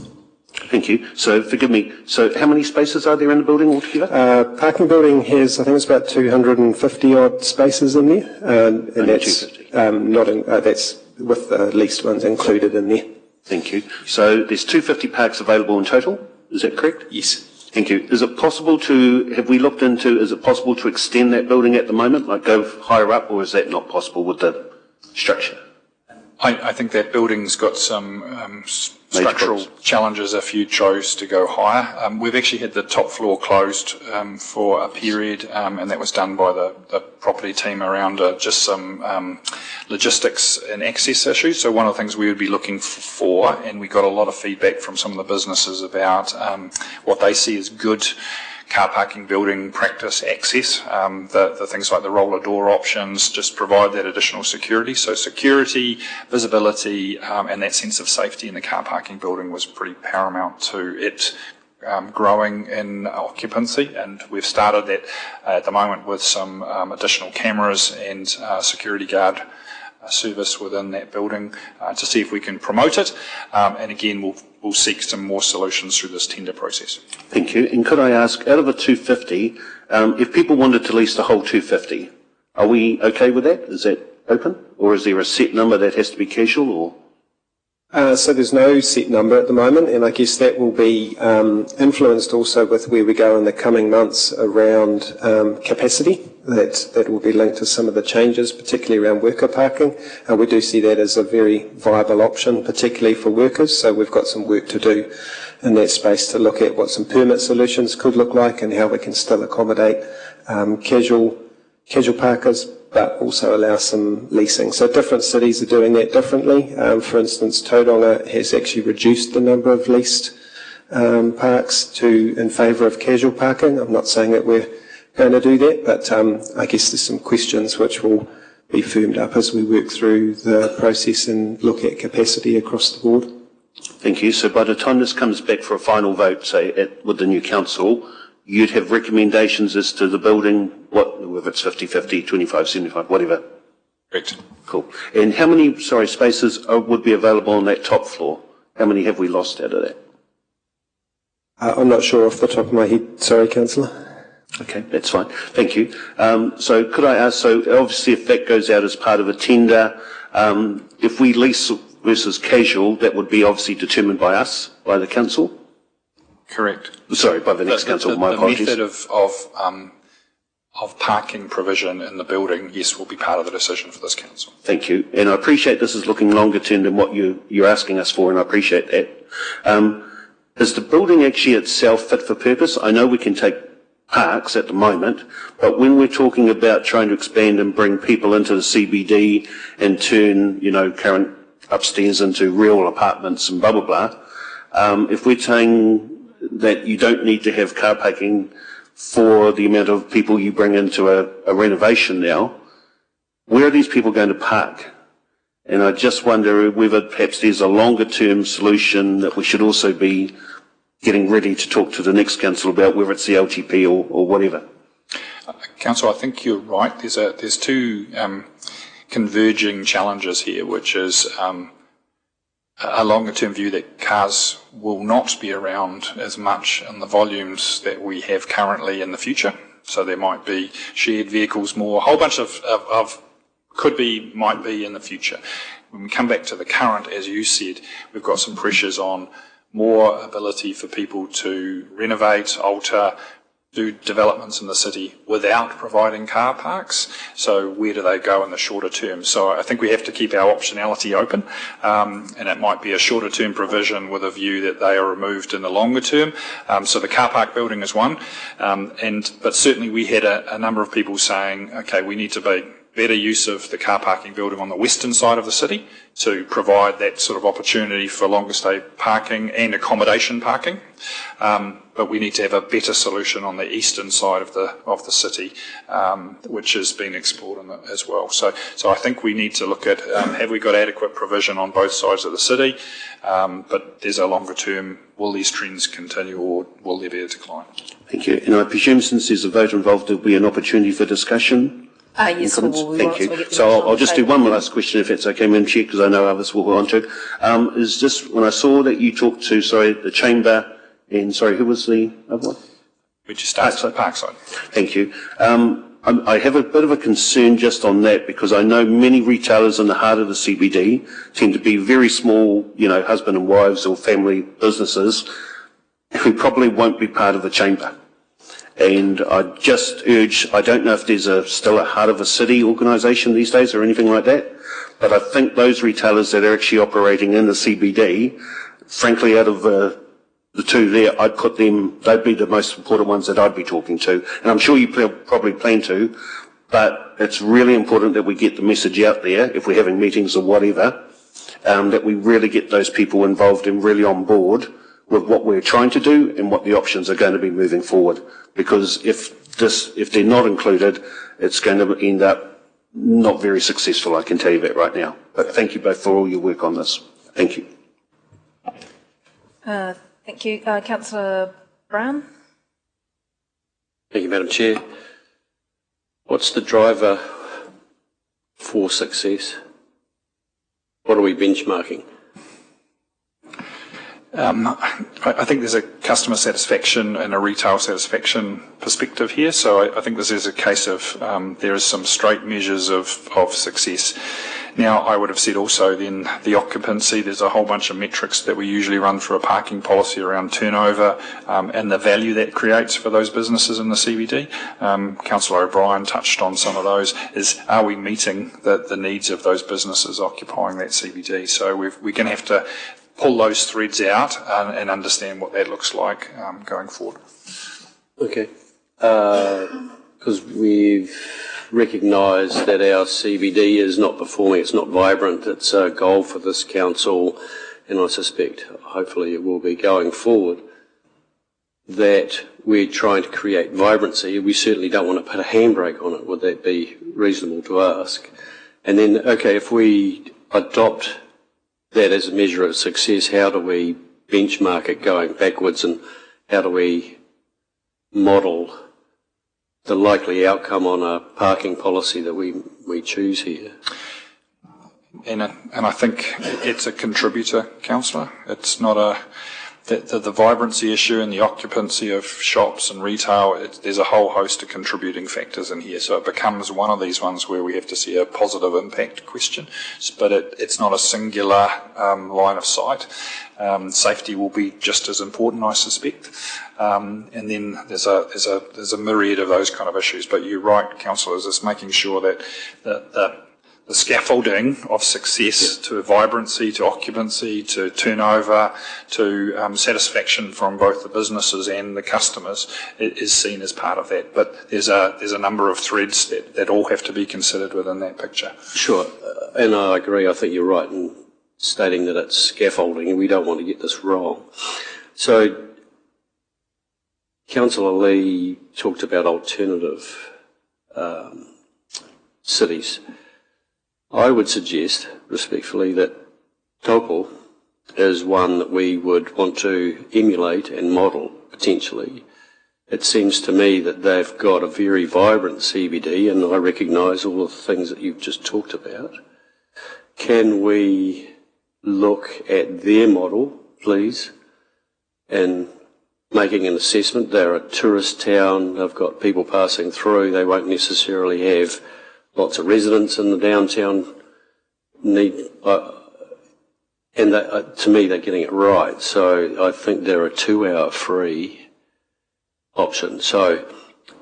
Thank you. So forgive me. So how many spaces are there in the building altogether? Parking building has, I think it's about 250 odd spaces in there, and that's that's with the leased ones included in there. Thank you. So there's 250 parks available in total. Is that correct? Yes. Thank you. Is it possible to, have we looked into, is it possible to extend that building at the moment, like go higher up, or is that not possible with the structure? I think that building's got some structural challenges if you chose to go higher. We've actually had the top floor closed for a period, and that was done by the property team around just some logistics and access issues. So one of the things we would be looking for, and we got a lot of feedback from some of the businesses about what they see as good car parking building practice access, the things like the roller door options just provide that additional security. So security, visibility, and that sense of safety in the car parking building was pretty paramount to it growing in occupancy, and we've started that at the moment with some additional cameras and security guard service within that building to see if we can promote it, and again we'll seek some more solutions through this tender process. Thank you. And could I ask, out of the 250, if people wanted to lease the whole 250, are we okay with that? Is that open, or is there a set number that has to be casual, or? So there's no set number at the moment, and I guess that will be influenced also with where we go in the coming months around capacity. That will be linked to some of the changes, particularly around worker parking. We do see that as a very viable option, particularly for workers, so we've got some work to do in that space to look at what some permit solutions could look like and how we can still accommodate casual parkers, but also allow some leasing. So different cities are doing that differently. For instance, Tauranga has actually reduced the number of leased parks in favour of casual parking. I'm not saying that we're going to do that, but I guess there's some questions which will be firmed up as we work through the process and look at capacity across the board. Thank you. So by the time this comes back for a final vote, say with the new council, you'd have recommendations as to the building, whether it's 50-50, 25-75, whatever? Correct. Cool. And how many, spaces would be available on that top floor? How many have we lost out of that? I'm not sure off the top of my head. Sorry, Councillor. Okay, that's fine. Thank you. So could I ask, so obviously if that goes out as part of a tender, if we lease versus casual, that would be obviously determined by us, by the council? Correct. Sorry, by the next council, my apologies. The method of parking provision in the building, yes, will be part of the decision for this council. Thank you. And I appreciate this is looking longer term than what you're asking us for, and I appreciate that. Is the building actually itself fit for purpose? I know we can take parks at the moment, but when we're talking about trying to expand and bring people into the CBD and turn, current upstairs into real apartments and blah, blah, blah, if we're saying that you don't need to have car parking for the amount of people you bring into a renovation now, where are these people going to park? And I just wonder whether perhaps there's a longer term solution that we should also be getting ready to talk to the next council about, whether it's the LTP or whatever. Council, I think you're right. There's two converging challenges here, which is a longer term view that cars will not be around as much in the volumes that we have currently in the future. So there might be shared vehicles more, a whole bunch of might be in the future. When we come back to the current, as you said, we've got some pressures on more ability for people to renovate, alter, do developments in the city without providing car parks. So where do they go in the shorter term? So I think we have to keep our optionality open, and it might be a shorter term provision with a view that they are removed in the longer term. So the car park building is one, but certainly we had a number of people saying, okay, we need to be better use of the car parking building on the western side of the city to provide that sort of opportunity for longer stay parking and accommodation parking. But we need to have a better solution on the eastern side of the city, which has been explored as well. So I think we need to look at have we got adequate provision on both sides of the city, but there's a longer term, will these trends continue or will there be a decline? Thank you. And I presume since there's a vote involved, there'll be an opportunity for discussion? Yes, thank you. So I'll just do one last question, if it's okay, Madam Chair, because I know others will go on to. Is just when I saw that you talked to, the Chamber, and who was the other one? We just started Parkside. Thank you. I have a bit of a concern just on that, because I know many retailers in the heart of the CBD tend to be very small, husband and wives or family businesses who probably won't be part of the Chamber. And I just urge, I don't know if there's still a heart of a city organisation these days or anything like that, but I think those retailers that are actually operating in the CBD, frankly, out of the two there, I'd put them, they'd be the most important ones that I'd be talking to. And I'm sure you probably plan to, but it's really important that we get the message out there, if we're having meetings or whatever, that we really get those people involved and really on board with what we're trying to do and what the options are going to be moving forward. Because if they're not included, it's going to end up not very successful, I can tell you that right now. But thank you both for all your work on this. Thank you. Thank you. Councillor Brown. Thank you, Madam Chair. What's the driver for success? What are we benchmarking? I think there's a customer satisfaction and a retail satisfaction perspective here. So I think this is a case of there is some straight measures of success. Now, I would have said also then the occupancy, there's a whole bunch of metrics that we usually run for a parking policy around turnover and the value that creates for those businesses in the CBD. Councillor O'Brien touched on some of those, is are we meeting the needs of those businesses occupying that CBD? So we're going to have to pull those threads out and understand what that looks like going forward. Okay. Because we've recognised that our CBD is not performing, it's not vibrant, it's a goal for this council, and I suspect hopefully it will be going forward, that we're trying to create vibrancy. We certainly don't want to put a handbrake on it. Would that be reasonable to ask? And then, okay, if we adopt that as a measure of success, how do we benchmark it going backwards, and how do we model the likely outcome on a parking policy that we choose here? And I think it's a contributor, Councillor. It's not the vibrancy issue and the occupancy of shops and retail, there's a whole host of contributing factors in here. So it becomes one of these ones where we have to see a positive impact question, but it's not a singular line of sight. Safety will be just as important, I suspect. And then there's a myriad of those kind of issues. But you're right, councillors, is making sure that the scaffolding of success to vibrancy, to occupancy, to turnover, to satisfaction from both the businesses and the customers is seen as part of that. But there's a number of threads that all have to be considered within that picture. Sure, and I agree. I think you're right in stating that it's scaffolding, and we don't want to get this wrong. So, Councillor Lee talked about alternative cities. I would suggest, respectfully, that Taupo is one that we would want to emulate and model, potentially. It seems to me that they've got a very vibrant CBD, and I recognise all of the things that you've just talked about. Can we look at their model, please, and making an assessment? They're a tourist town, they've got people passing through, they won't necessarily have lots of residents in the downtown need, and to me they're getting it right. So I think they're a 2 hour free option. So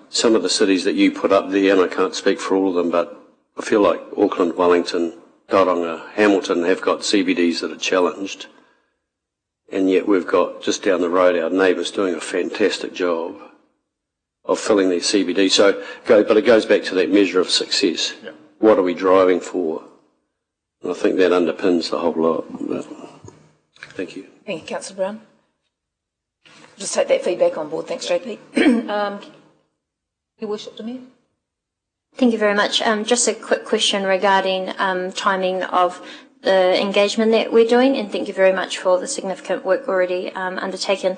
some of the cities that you put up there, and I can't speak for all of them, but I feel like Auckland, Wellington, Tauranga, Hamilton have got CBDs that are challenged, and yet we've got just down the road our neighbours doing a fantastic job of filling their CBD. But it goes back to that measure of success. Yeah. What are we driving for? And I think that underpins the whole lot. But thank you. Thank you, Councillor Brown. Just take that feedback on board. Thanks, JP. Your Worship, Demir. Thank you very much. Just a quick question regarding timing of the engagement that we're doing, and thank you very much for the significant work already undertaken.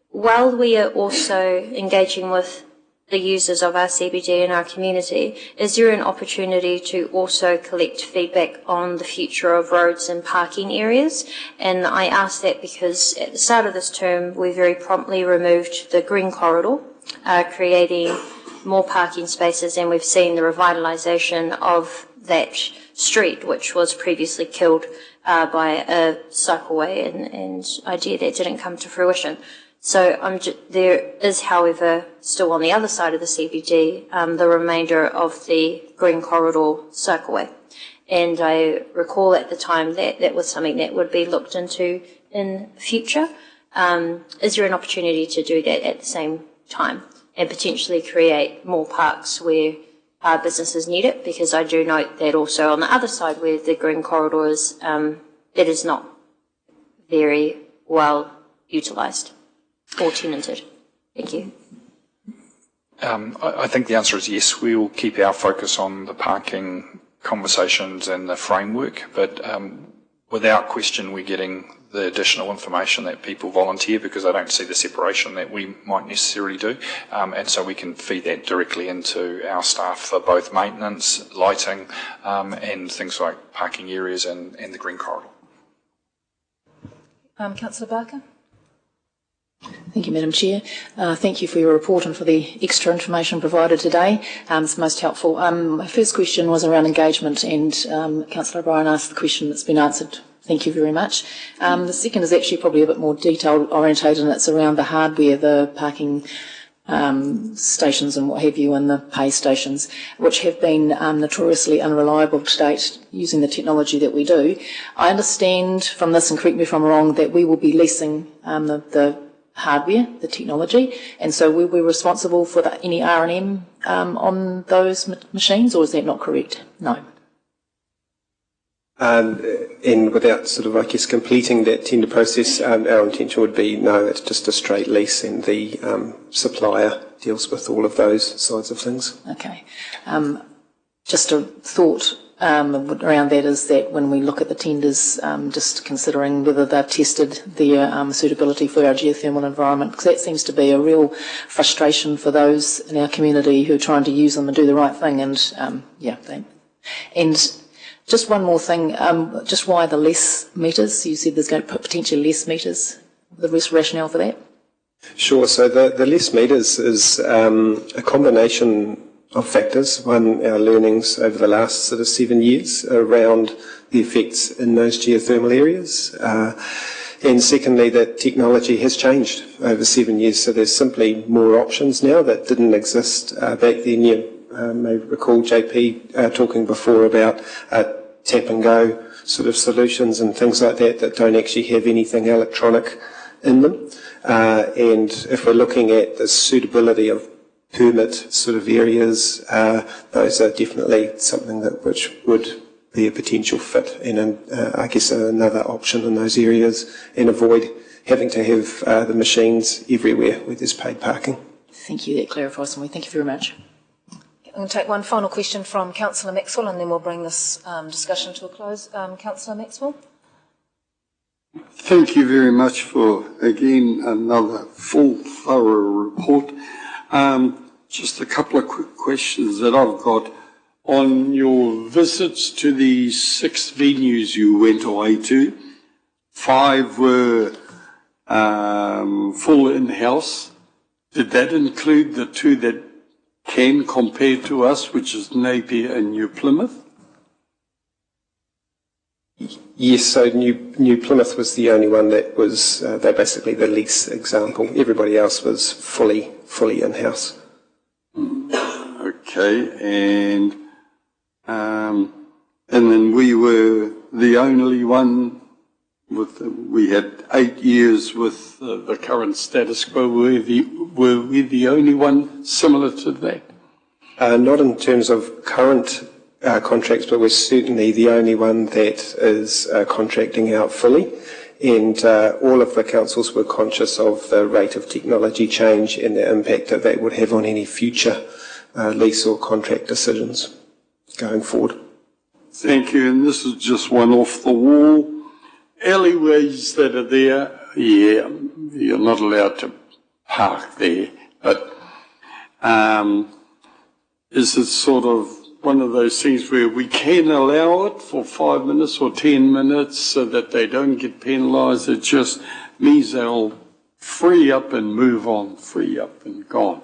While we are also engaging with the users of our CBD in our community, is there an opportunity to also collect feedback on the future of roads and parking areas? And I ask that because at the start of this term, we very promptly removed the green corridor, creating more parking spaces, and we've seen the revitalisation of that street, which was previously killed by a cycleway and idea that didn't come to fruition. So there is, however, still on the other side of the CBD, the remainder of the green corridor cycleway. And I recall at the time that that was something that would be looked into in future. Is there an opportunity to do that at the same time and potentially create more parks where our businesses need it? Because I do note that also on the other side where the green corridor is, it is not very well utilised or tenanted. Thank you. I think the answer is yes. We will keep our focus on the parking conversations and the framework, but without question we're getting the additional information that people volunteer because they don't see the separation that we might necessarily do, and so we can feed that directly into our staff for both maintenance, lighting, and things like parking areas and the green corridor. Councillor Barker. Thank you, Madam Chair. Thank you for your report and for the extra information provided today. It's most helpful. My first question was around engagement, and Councillor O'Brien asked the question that's been answered. Thank you very much. The second is actually probably a bit more detail orientated, and it's around the hardware, the parking stations and what have you, and the pay stations, which have been notoriously unreliable to date using the technology that we do. I understand from this, and correct me if I'm wrong, that we will be leasing the hardware, the technology, and so we'll be responsible for any R&M on those machines, or is that not correct? No. And without sort of, I guess, completing that tender process, our intention would be, no, it's just a straight lease, and the supplier deals with all of those sides of things. Okay. Just a thought around that is that when we look at the tenders, just considering whether they've tested their suitability for our geothermal environment, because that seems to be a real frustration for those in our community who are trying to use them and do the right thing. And and just one more thing, just why the less meters? You said there's going to put potentially less meters. The rationale for that? Sure. So the less meters is a combination of factors. One, our learnings over the last sort of 7 years around the effects in those geothermal areas. And secondly, that technology has changed over 7 years. So there's simply more options now that didn't exist back then. You may recall JP talking before about tap and go sort of solutions and things like that that don't actually have anything electronic in them. And if we're looking at the suitability of permit sort of areas, those are definitely something which would be a potential fit and I guess another option in those areas, and avoid having to have the machines everywhere where there's paid parking. Thank you, that clarifies me. Thank you very much. I'm going to take one final question from Councillor Maxwell, and then we'll bring this discussion to a close. Councillor Maxwell. Thank you very much for, again, another full, thorough report. Just a couple of quick questions that I've got. On your visits to the 6 venues you went away to, 5 were full in-house. Did that include the 2 that can compare to us, which is Napier and New Plymouth? Yes, so New Plymouth was the only one that was, they're basically the lease example. Everybody else was fully in-house. Okay, and then we were the only one we had 8 years with the current status quo. Were we the only one similar to that? Not in terms of current contracts, but we're certainly the only one that is contracting out fully. And all of the councils were conscious of the rate of technology change and the impact that that would have on any future lease or contract decisions going forward. Thank you, and this is just one off the wall. Alleyways that are there, yeah, you're not allowed to park there, but is it sort of one of those things where we can allow it for 5 minutes or 10 minutes so that they don't get penalised? It just means they'll free up and move on, free up and gone.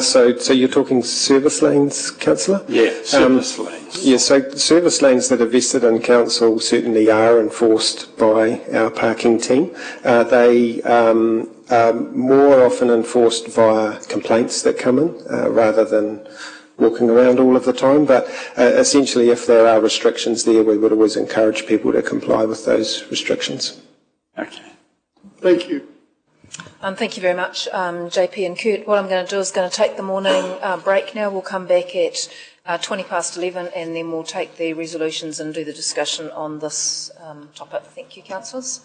So you're talking service lanes, Councillor? Yeah, service lanes. Yeah, so service lanes that are vested in council certainly are enforced by our parking team. They are more often enforced via complaints that come in rather than walking around all of the time. But essentially, if there are restrictions there, we would always encourage people to comply with those restrictions. Okay. Thank you. Thank you very much, JP and Kurt. What I'm going to do is going to take the morning break now. We'll come back at 11:20 and then we'll take the resolutions and do the discussion on this topic. Thank you, councillors.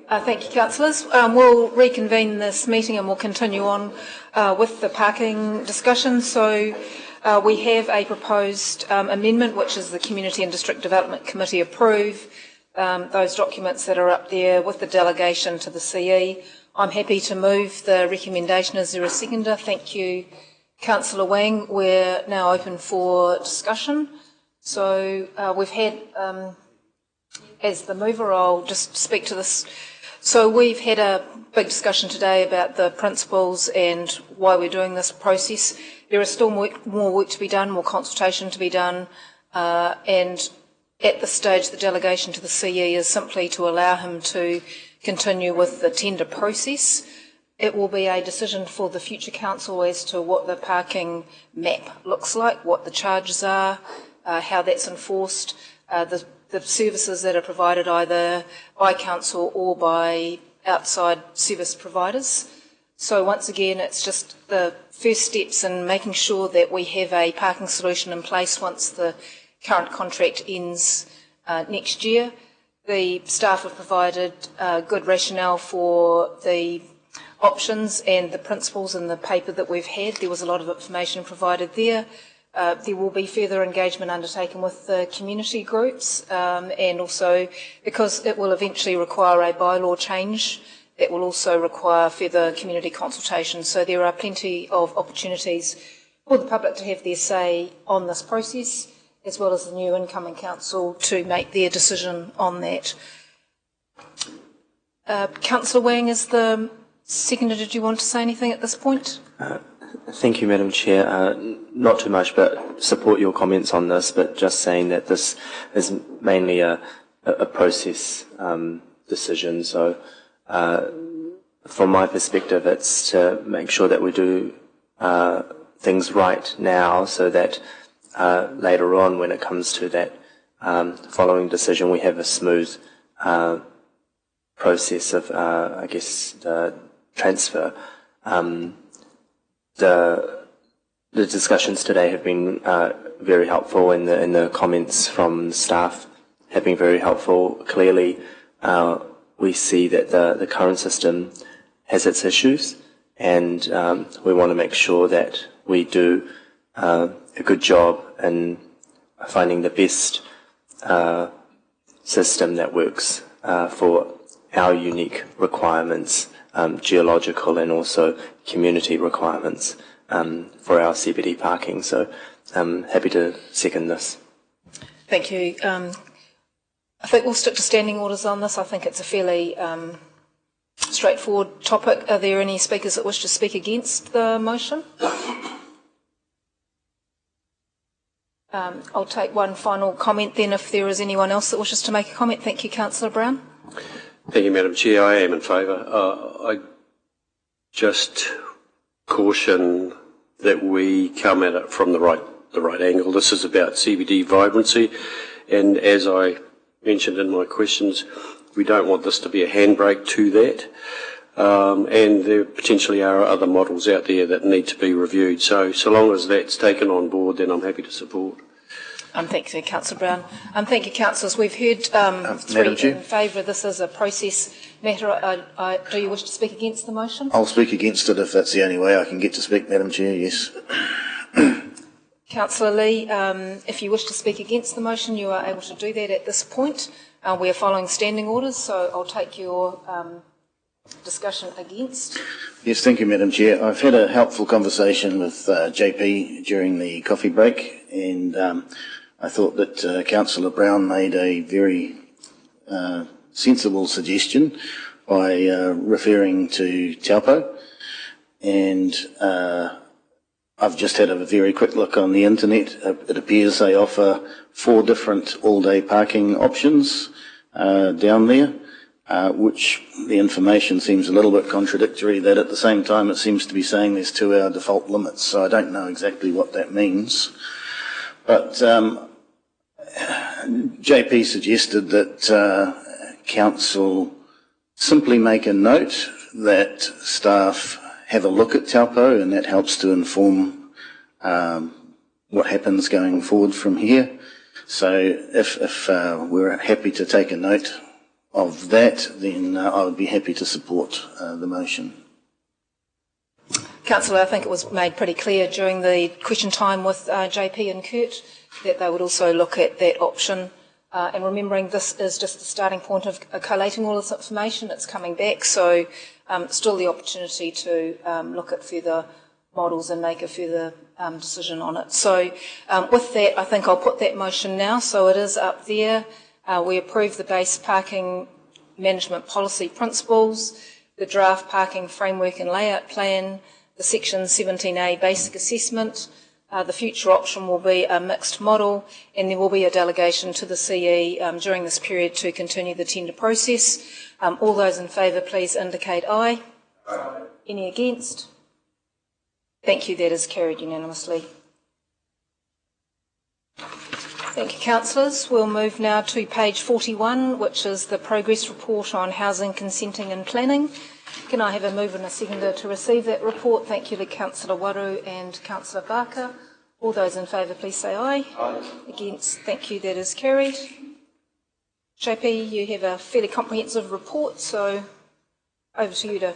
Thank you, councillors. We'll reconvene this meeting and we'll continue on with the parking discussion. So we have a proposed amendment, which is the Community and District Development Committee approve those documents that are up there with the delegation to the CE. I'm happy to move the recommendation. Is there a seconder? Thank you, Councillor Wang. We're now open for discussion. So we've had, as the mover, I'll just speak to this. So we've had a big discussion today about the principles and why we're doing this process. There is still more work to be done, more consultation to be done, and at this stage the delegation to the CE is simply to allow him to continue with the tender process. It will be a decision for the future council as to what the parking map looks like, what the charges are, how that's enforced, the services that are provided either by council or by outside service providers. So once again, it's just the first steps in making sure that we have a parking solution in place once the current contract ends next year. The staff have provided good rationale for the options and the principles in the paper that we've had. There was a lot of information provided there. There will be further engagement undertaken with the community groups, and also because it will eventually require a bylaw change, it will also require further community consultation. So there are plenty of opportunities for the public to have their say on this process, as well as the new incoming council to make their decision on that. Councillor Wang is the seconder. Did you want to say anything at this point? Thank you, Madam Chair. Not too much, but support your comments on this, but just saying that this is mainly a process decision. So from my perspective, it's to make sure that we do things right now so that later on, when it comes to that following decision, we have a smooth process of, I guess, the transfer. The discussions today have been very helpful, and the comments from staff have been very helpful. Clearly, we see that the current system has its issues, and we want to make sure that we do a good job in finding the best system that works for our unique requirements, geological and also community requirements for our CBD parking. So I'm happy to second this. Thank you. I think we'll stick to standing orders on this. I think it's a fairly straightforward topic. Are there any speakers that wish to speak against the motion? I'll take one final comment then if there is anyone else that wishes to make a comment. Thank you, Councillor Brown. Thank you, Madam Chair. I am in favour. I just caution that we come at it from the right angle. This is about CBD vibrancy, and as I mentioned in my questions, we don't want this to be a handbrake to that. And there potentially are other models out there that need to be reviewed. So long as that's taken on board, then I'm happy to support. Thank you, Councillor Brown. Thank you, councillors. We've heard three in favour. This is a process matter. Do you wish to speak against the motion? I'll speak against it if that's the only way I can get to speak, Madam Chair, yes. Councillor Lee, if you wish to speak against the motion, you are able to do that at this point. We are following standing orders, so I'll take your discussion against. Yes, thank you, Madam Chair. I've had a helpful conversation with JP during the coffee break, and I thought that Councillor Brown made a very sensible suggestion by referring to Taupo, and I've just had a very quick look on the internet. It appears they offer 4 different all-day parking options down there, which the information seems a little bit contradictory, that at the same time it seems to be saying there's 2-hour default limits, so I don't know exactly what that means. But JP suggested that Council simply make a note that staff have a look at Taupo, and that helps to inform what happens going forward from here. So if we're happy to take a note of that, then I would be happy to support the motion. Councillor, I think it was made pretty clear during the question time with JP and Kurt that they would also look at that option. And remembering this is just the starting point of collating all this information, it's coming back, so still the opportunity to look at further models and make a further decision on it. So with that, I think I'll put that motion now. So it is up there. We approve the base parking management policy principles, the draft parking framework and layout plan, the Section 17A basic assessment. The future option will be a mixed model, and there will be a delegation to the CE during this period to continue the tender process. All those in favour, please indicate aye. Aye. Any against? Thank you. That is carried unanimously. Thank you, councillors. We'll move now to page 41, which is the progress report on housing, consenting and planning. Can I have a mover and a seconder to receive that report? Thank you to Councillor Waru and Councillor Barker. All those in favour, please say aye. Aye. Against? Thank you. That is carried. JP, you have a fairly comprehensive report, so over to you to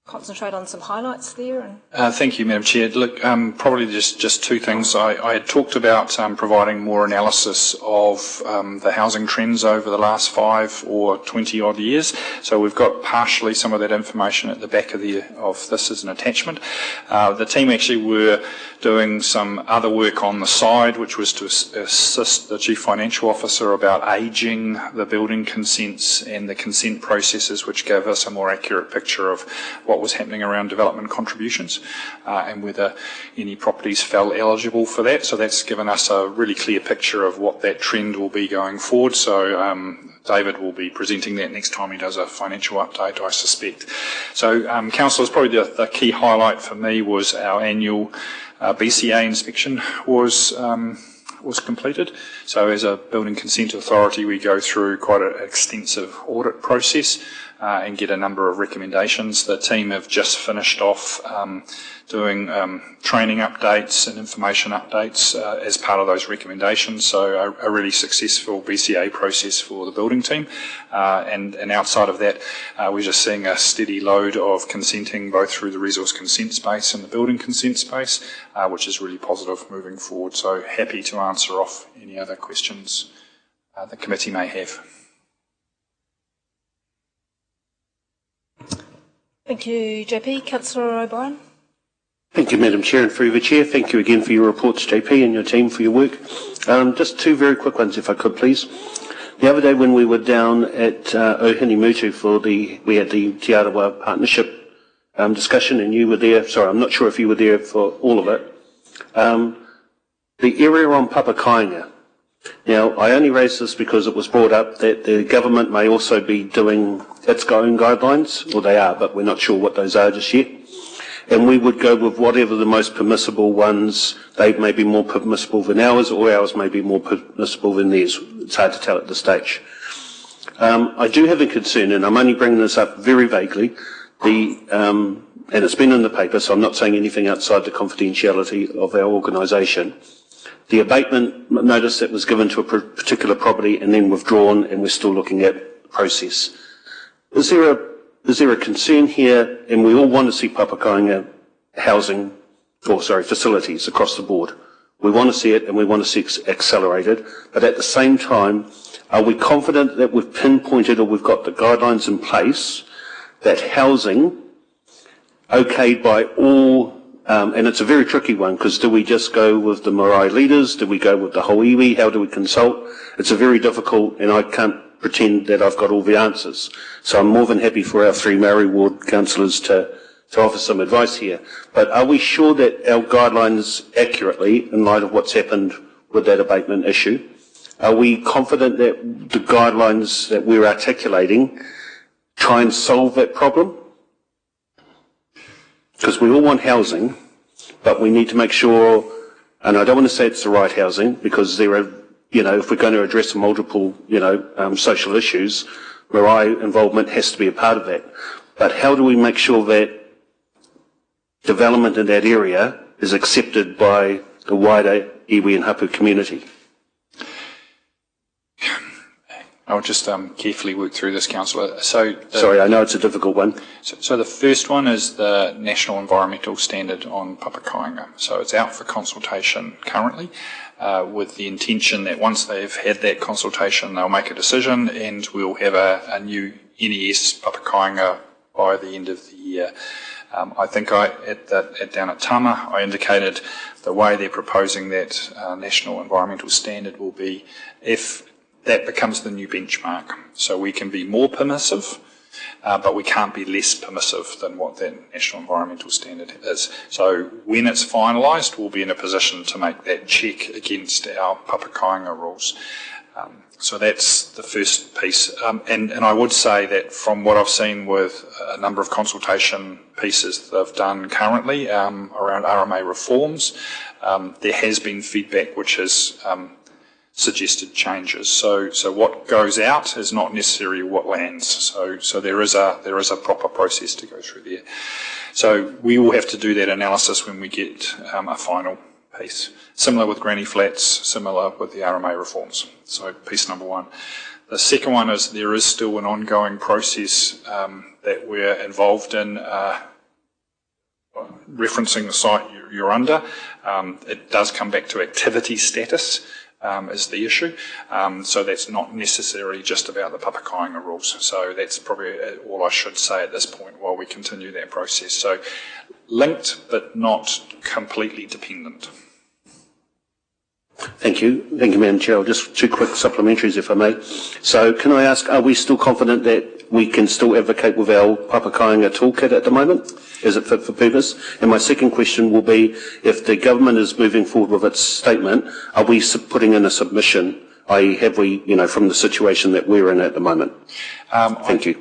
concentrate on some highlights there. Thank you, Madam Chair. Look, probably just two things. I had talked about providing more analysis of the housing trends over the last 5 or 20 odd years. So we've got partially some of that information at the back of this as an attachment. The team actually were doing some other work on the side, which was to assist the Chief Financial Officer about ageing the building consents and the consent processes, which gave us a more accurate picture of what was happening around development contributions and whether any properties fell eligible for that. So that's given us a really clear picture of what that trend will be going forward. So David will be presenting that next time he does a financial update, I suspect. So, councillors, probably the key highlight for me was our annual BCA inspection was completed. So as a building consent authority, we go through quite an extensive audit process and get a number of recommendations. The team have just finished off doing training updates and information updates as part of those recommendations. So a really successful BCA process for the building team. And outside of that, we're just seeing a steady load of consenting both through the resource consent space and the building consent space, which is really positive moving forward. So happy to answer off any other questions the committee may have. Thank you, JP. Councillor O'Brien. Thank you, Madam Chair, and through the Chair, thank you again for your reports, JP, and your team for your work. Just two very quick ones, if I could, please. The other day when we were down at Ohinimutu we had the Te Arawa Partnership discussion, and you were there. Sorry, I'm not sure if you were there for all of it. The area on Papakainga. Now, I only raised this because it was brought up that the government may also be doing its own guidelines, or they are, but we're not sure what those are just yet. And we would go with whatever the most permissible ones. They may be more permissible than ours, or ours may be more permissible than theirs. It's hard to tell at this stage. I do have a concern, and I'm only bringing this up very vaguely. And it's been in the paper, so I'm not saying anything outside the confidentiality of our organisation. The abatement notice that was given to a particular property and then withdrawn, and we're still looking at the process. Is there a concern here, and we all want to see Papakainga housing, facilities across the board. We want to see it, and we want to see it accelerated, but at the same time, are we confident that we've pinpointed or we've got the guidelines in place that housing, okayed by all, and it's a very tricky one, because do we just go with the marae leaders? Do we go with the whole iwi? How do we consult? It's a very difficult, and I can't pretend that I've got all the answers. So I'm more than happy for our 3 Maori Ward councillors to offer some advice here. But are we sure that our guidelines accurately, in light of what's happened with that abatement issue, are we confident that the guidelines that we're articulating try and solve that problem? Because we all want housing, but we need to make sure, and I don't want to say it's the right housing, because there are, if we're going to address multiple, social issues, marae involvement has to be a part of that. But how do we make sure that development in that area is accepted by the wider iwi and hapu community? I'll just carefully work through this, Councillor. Sorry, I know it's a difficult one. So the first one is the National Environmental Standard on Papakainga. So it's out for consultation currently, with the intention that once they've had that consultation, they'll make a decision, and we'll have a new NES Papakainga by the end of the year. I think down at Tama, I indicated the way they're proposing that National Environmental Standard will be if that becomes the new benchmark. So we can be more permissive, but we can't be less permissive than what that National Environmental Standard is. So when it's finalised, we'll be in a position to make that check against our Papakainga rules. So that's the first piece. And I would say that from what I've seen with a number of consultation pieces that I've done currently around RMA reforms, there has been feedback which has suggested changes. So what goes out is not necessarily what lands. So there is a proper process to go through there. So we will have to do that analysis when we get a final piece. Similar with Granny Flats, similar with the RMA reforms. So piece number one. The second one is there is still an ongoing process that we're involved in, referencing the site you're under. It does come back to activity status is the issue. So that's not necessarily just about the Papakainga rules. So that's probably all I should say at this point while we continue that process. So linked but not completely dependent. Thank you. Thank you, Madam Chair. Just two quick supplementaries, if I may. So can I ask, are we still confident that we can still advocate with our Papakainga toolkit at the moment? Is it fit for purpose? And my second question will be, if the government is moving forward with its statement, are we putting in a submission, i.e. have we, from the situation that we're in at the moment? Thank you.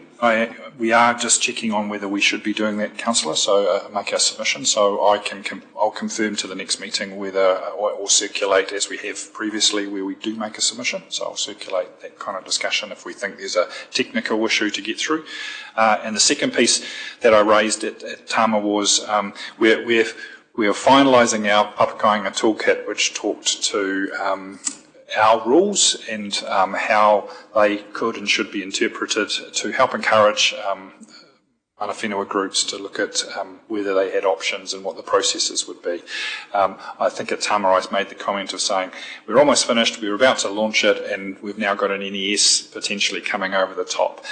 We are just checking on whether we should be doing that, Councillor, so make our submission. So I'll confirm to the next meeting whether, or circulate as we have previously where we do make a submission. So I'll circulate that kind of discussion if we think there's a technical issue to get through. And the second piece that I raised at Tama was we are finalising our Papakainga toolkit, which talked to our rules and how they could and should be interpreted to help encourage mana whenua groups to look at whether they had options and what the processes would be. I think at Tama I made the comment of saying we're almost finished, we're about to launch it, and we've now got an NES potentially coming over the top.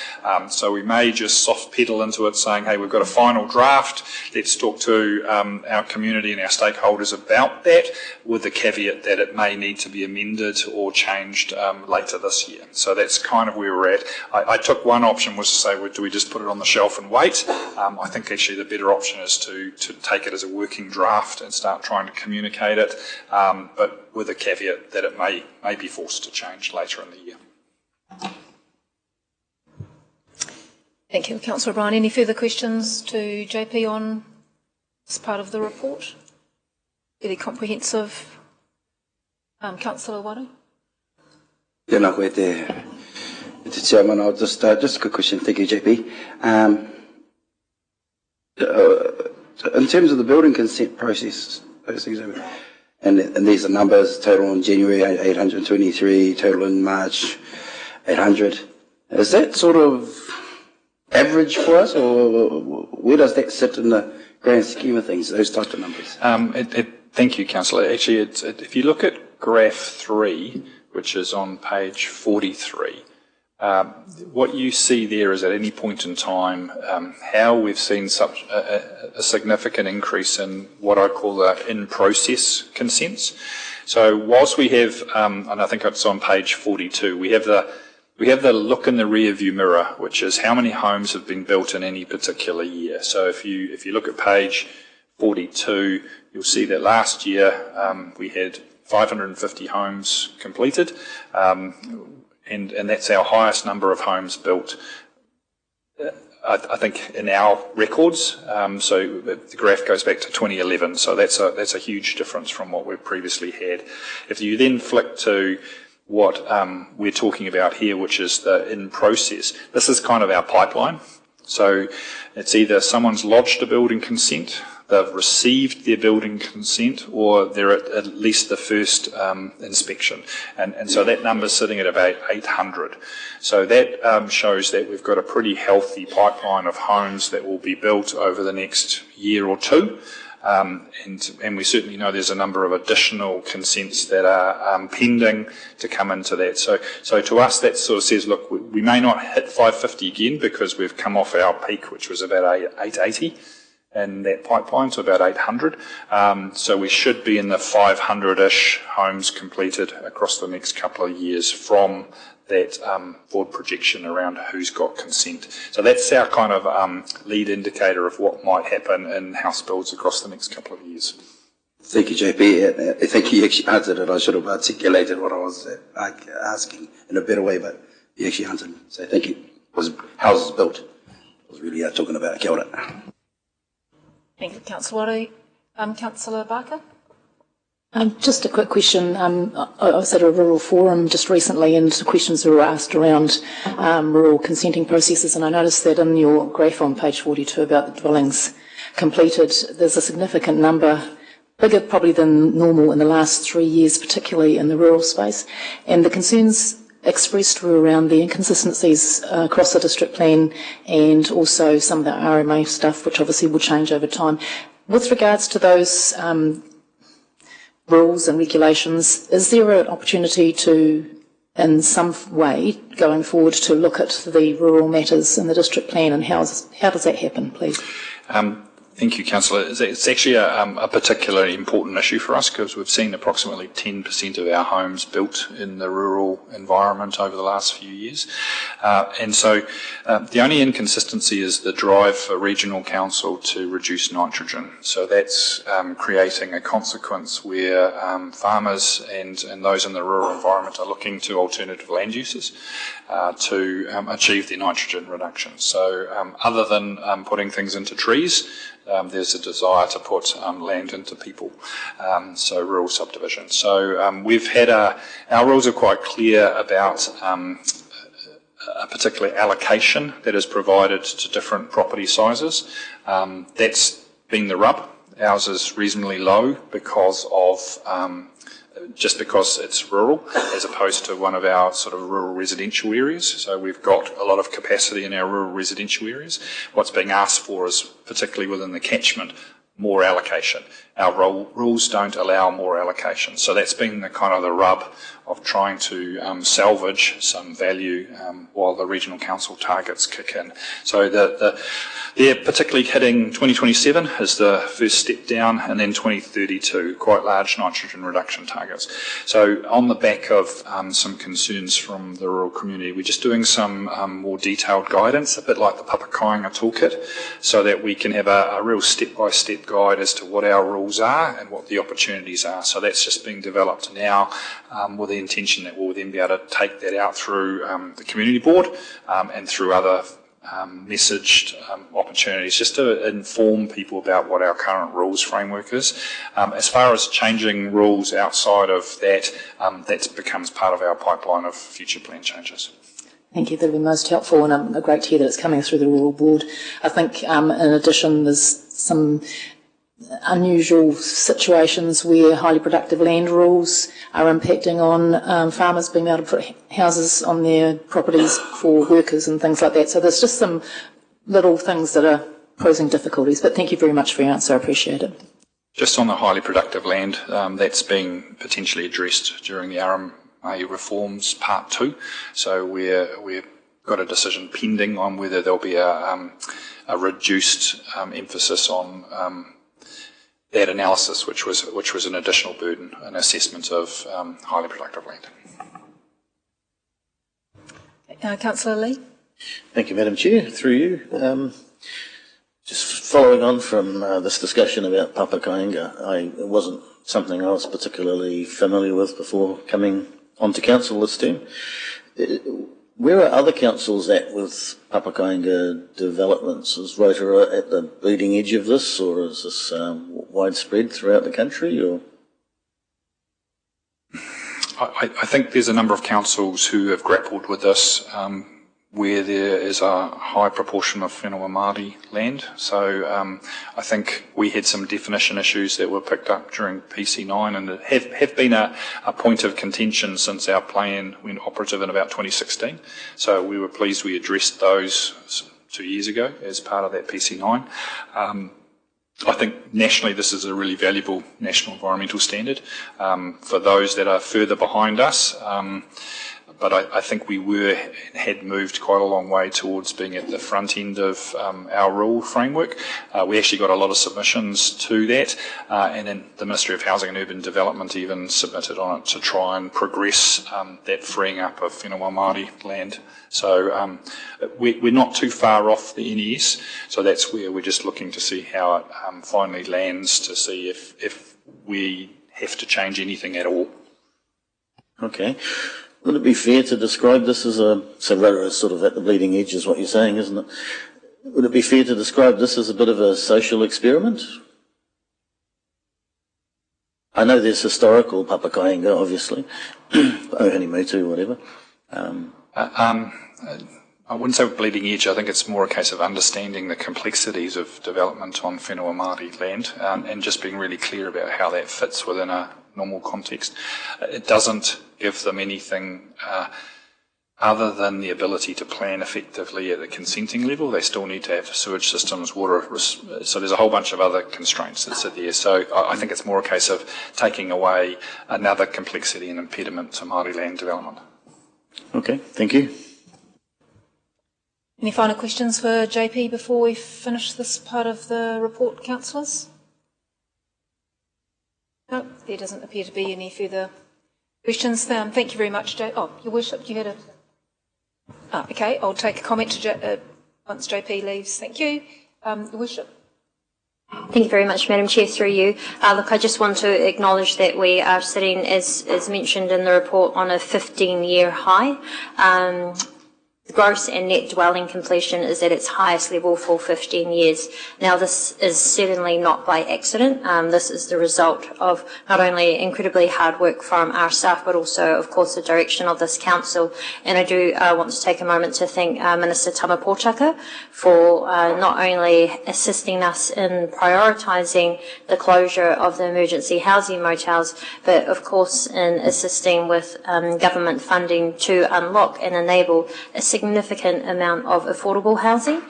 So we may just soft pedal into it saying, hey, we've got a final draft, let's talk to our community and our stakeholders about that, with the caveat that it may need to be amended or changed later this year. So that's kind of where we're at. I took one option was to say, well, do we just put it on the shelf and wait? I think actually the better option is to take it as a working draft and start trying to communicate it, but with a caveat that it may be forced to change later in the year. Thank you, Councillor O'Brien. Any further questions to JP on this part of the report? Very comprehensive. Councillor Waru? Tēnā koe te chairman. I'll just a quick question. Thank you, JP. In terms of the building consent process, those things, and these are numbers, total in January 823, total in March 800. Is that sort of average for us, or where does that sit in the grand scheme of things, those types of numbers? Thank you, Councillor. Actually, if you look at graph 3, which is on page 43, what you see there is at any point in time how we've seen such a significant increase in what I call the in-process consents. So whilst we have, and I think it's on page 42, we have the look in the rear view mirror, which is how many homes have been built in any particular year. So if you look at page 42, you'll see that last year we had 550 homes completed. And that's our highest number of homes built, I think, in our records. So the graph goes back to 2011. So that's a huge difference from what we've previously had. If you then flick to what we're talking about here, which is the in-process, this is kind of our pipeline. So it's either someone's lodged a building consent, they've received their building consent or they're at least the first inspection. And so that number's sitting at about 800. So that shows that we've got a pretty healthy pipeline of homes that will be built over the next year or two. And we certainly know there's a number of additional consents that are pending to come into that. So to us, that sort of says, look, we may not hit 550 again because we've come off our peak, which was about 880 in that pipeline, so about 800. So we should be in the 500-ish homes completed across the next couple of years from that forward projection around who's got consent. So that's our kind of lead indicator of what might happen in house builds across the next couple of years. Thank you, JP. I think you actually answered it. I should have articulated what I was asking in a better way, but you actually answered. So thank you. Was houses built? I was really talking about. Kia ora. Thank you, Councillor. Councillor Barker? Just a quick question. I was at a rural forum just recently and questions were asked around rural consenting processes, and I noticed that in your graph on page 42 about the dwellings completed, there's a significant number, bigger probably than normal in the last 3 years, particularly in the rural space. And the concerns expressed were around the inconsistencies across the district plan and also some of the RMA stuff, which obviously will change over time. With regards to those rules and regulations, is there an opportunity to, in some way, going forward, to look at the rural matters in the district plan, and how does that happen, please? Thank you, Councillor. It's actually a particularly important issue for us because we've seen approximately 10% of our homes built in the rural environment over the last few years. And so the only inconsistency is the drive for regional council to reduce nitrogen. So that's creating a consequence where farmers and those in the rural environment are looking to alternative land uses to achieve their nitrogen reduction. So other than putting things into trees, there's a desire to put land into people, so rural subdivision. So we've had our rules are quite clear about a particular allocation that is provided to different property sizes. That's been the rub. Ours is reasonably low because of just because it's rural as opposed to one of our sort of rural residential areas. So we've got a lot of capacity in our rural residential areas. What's being asked for is, particularly within the catchment, more allocation. Our rules don't allow more allocation. So that's been the kind of the rub of trying to salvage some value while the regional council targets kick in. So they're particularly hitting 2027 as the first step down, and then 2032, quite large nitrogen reduction targets. So on the back of some concerns from the rural community, we're just doing some more detailed guidance, a bit like the Papakainga toolkit, so that we can have a real step-by-step guide as to what our rules are and what the opportunities are. So that's just being developed now with the intention that we'll then be able to take that out through the community board and through other messaged opportunities just to inform people about what our current rules framework is. As far as changing rules outside of that, that becomes part of our pipeline of future plan changes. Thank you. That'll be most helpful, and great to hear that it's coming through the rural board. I think, in addition, there's some unusual situations where highly productive land rules are impacting on farmers being able to put houses on their properties for workers and things like that. So there's just some little things that are posing difficulties. But thank you very much for your answer. I appreciate it. Just on the highly productive land, that's being potentially addressed during the RMA reforms part 2. So we've got a decision pending on whether there'll be a reduced emphasis on that analysis, which was an additional burden, an assessment of highly productive land. Councillor Lee. Thank you, Madam Chair. Through you. Just following on from this discussion about Papakainga, it wasn't something I was particularly familiar with before coming onto council this term. Where are other councils at with Papakainga developments? Is Rotorua at the bleeding edge of this, or is this widespread throughout the country? Or I think there's a number of councils who have grappled with this. where there is a high proportion of whenua Māori land. So I think we had some definition issues that were picked up during PC9 and have been a point of contention since our plan went operative in about 2016. So we were pleased we addressed those 2 years ago as part of that PC9. I think nationally this is a really valuable national environmental standard for those that are further behind us. But I think we had moved quite a long way towards being at the front end of our rule framework. We actually got a lot of submissions to that, and then the Ministry of Housing and Urban Development even submitted on it to try and progress that freeing up of whenua Māori land. So we're not too far off the NES, so that's where we're just looking to see how it finally lands, to see if we have to change anything at all. Okay. Would it be fair to describe this as so Rotorua is sort of at the bleeding edge is what you're saying, isn't it? Would it be fair to describe this as a bit of a social experiment? I know there's historical papakainga, obviously, Ohanimutu, whatever. I wouldn't say bleeding edge. I think it's more a case of understanding the complexities of development on whenua Māori land and just being really clear about how that fits within a normal context. It doesn't give them anything other than the ability to plan effectively at the consenting level. They still need to have sewage systems, water, so there's a whole bunch of other constraints that sit there. So I think it's more a case of taking away another complexity and impediment to Māori land development. Okay, thank you. Any final questions for JP before we finish this part of the report, councillors? No, there doesn't appear to be any further questions. Thank you very much, Your Worship, you had a... okay, I'll take a comment to once JP leaves. Thank you. Your Worship. Thank you very much, Madam Chair, through you. Look, I just want to acknowledge that we are sitting, as mentioned in the report, on a 15-year high. The gross and net dwelling completion is at its highest level for 15 years. Now, this is certainly not by accident. This is the result of not only incredibly hard work from our staff, but also, of course, the direction of this council. And I do want to take a moment to thank Minister Tamapōtaka for not only assisting us in prioritising the closure of the emergency housing motels, but, of course, in assisting with government funding to unlock and enable a significant amount of affordable housing.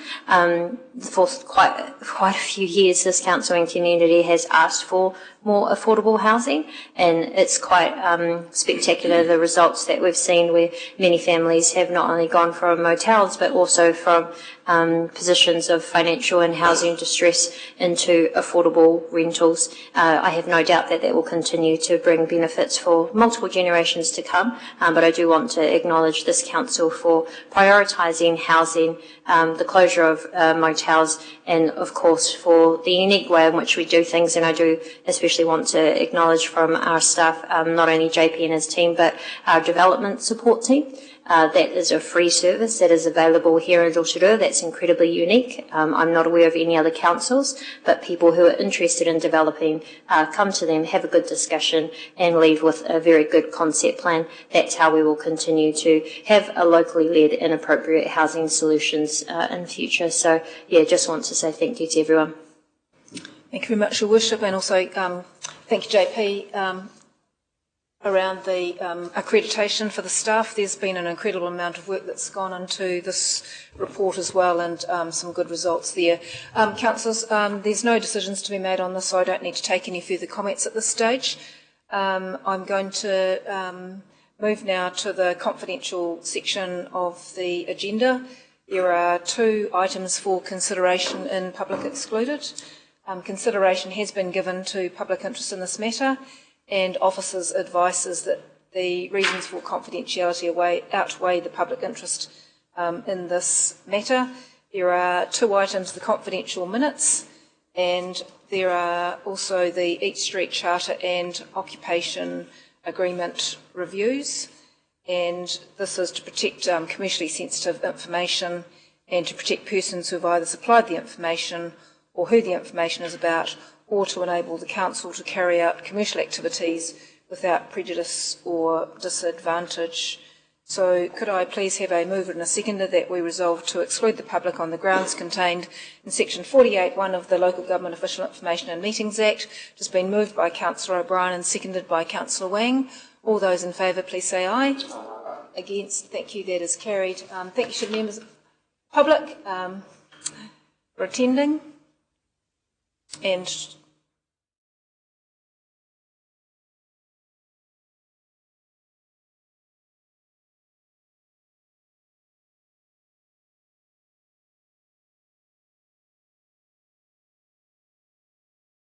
For quite a few years, this council and community has asked for more affordable housing, and it's quite spectacular, the results that we've seen, where many families have not only gone from motels but also from positions of financial and housing distress into affordable rentals. I have no doubt that that will continue to bring benefits for multiple generations to come, but I do want to acknowledge this council for prioritising housing, the closure of motels, and of course for the unique way in which we do things. And I do especially want to acknowledge from our staff, not only JP and his team, but our development support team. That is a free service that is available here in Rotorua. That's incredibly unique. I'm not aware of any other councils, but people who are interested in developing come to them, have a good discussion, and leave with a very good concept plan. That's how we will continue to have a locally led and appropriate housing solutions in the future. So, yeah, just want to say thank you to everyone. Thank you very much, Your Worship, and also thank you, JP. Around the accreditation for the staff, there's been an incredible amount of work that's gone into this report as well, and some good results there. Councillors, there's no decisions to be made on this, so I don't need to take any further comments at this stage. I'm going to move now to the confidential section of the agenda. There are 2 items for consideration in public excluded. Consideration has been given to public interest in this matter, and officers' advice is that the reasons for confidentiality outweigh the public interest in this matter. There are 2 items, the confidential minutes, and there are also the Eat Street Charter and Occupation Agreement reviews. And this is to protect commercially sensitive information and to protect persons who have either supplied the information or who the information is about, or to enable the council to carry out commercial activities without prejudice or disadvantage So could I please have a mover and a seconder that we resolve to exclude the public on the grounds contained in section 48(1) of the Local Government Official Information and Meetings Act. It has been moved by Councillor O'Brien and seconded by Councillor Wang. All those in favour, please say aye. Against, thank you, that is carried. Thank you to members of the public for attending. And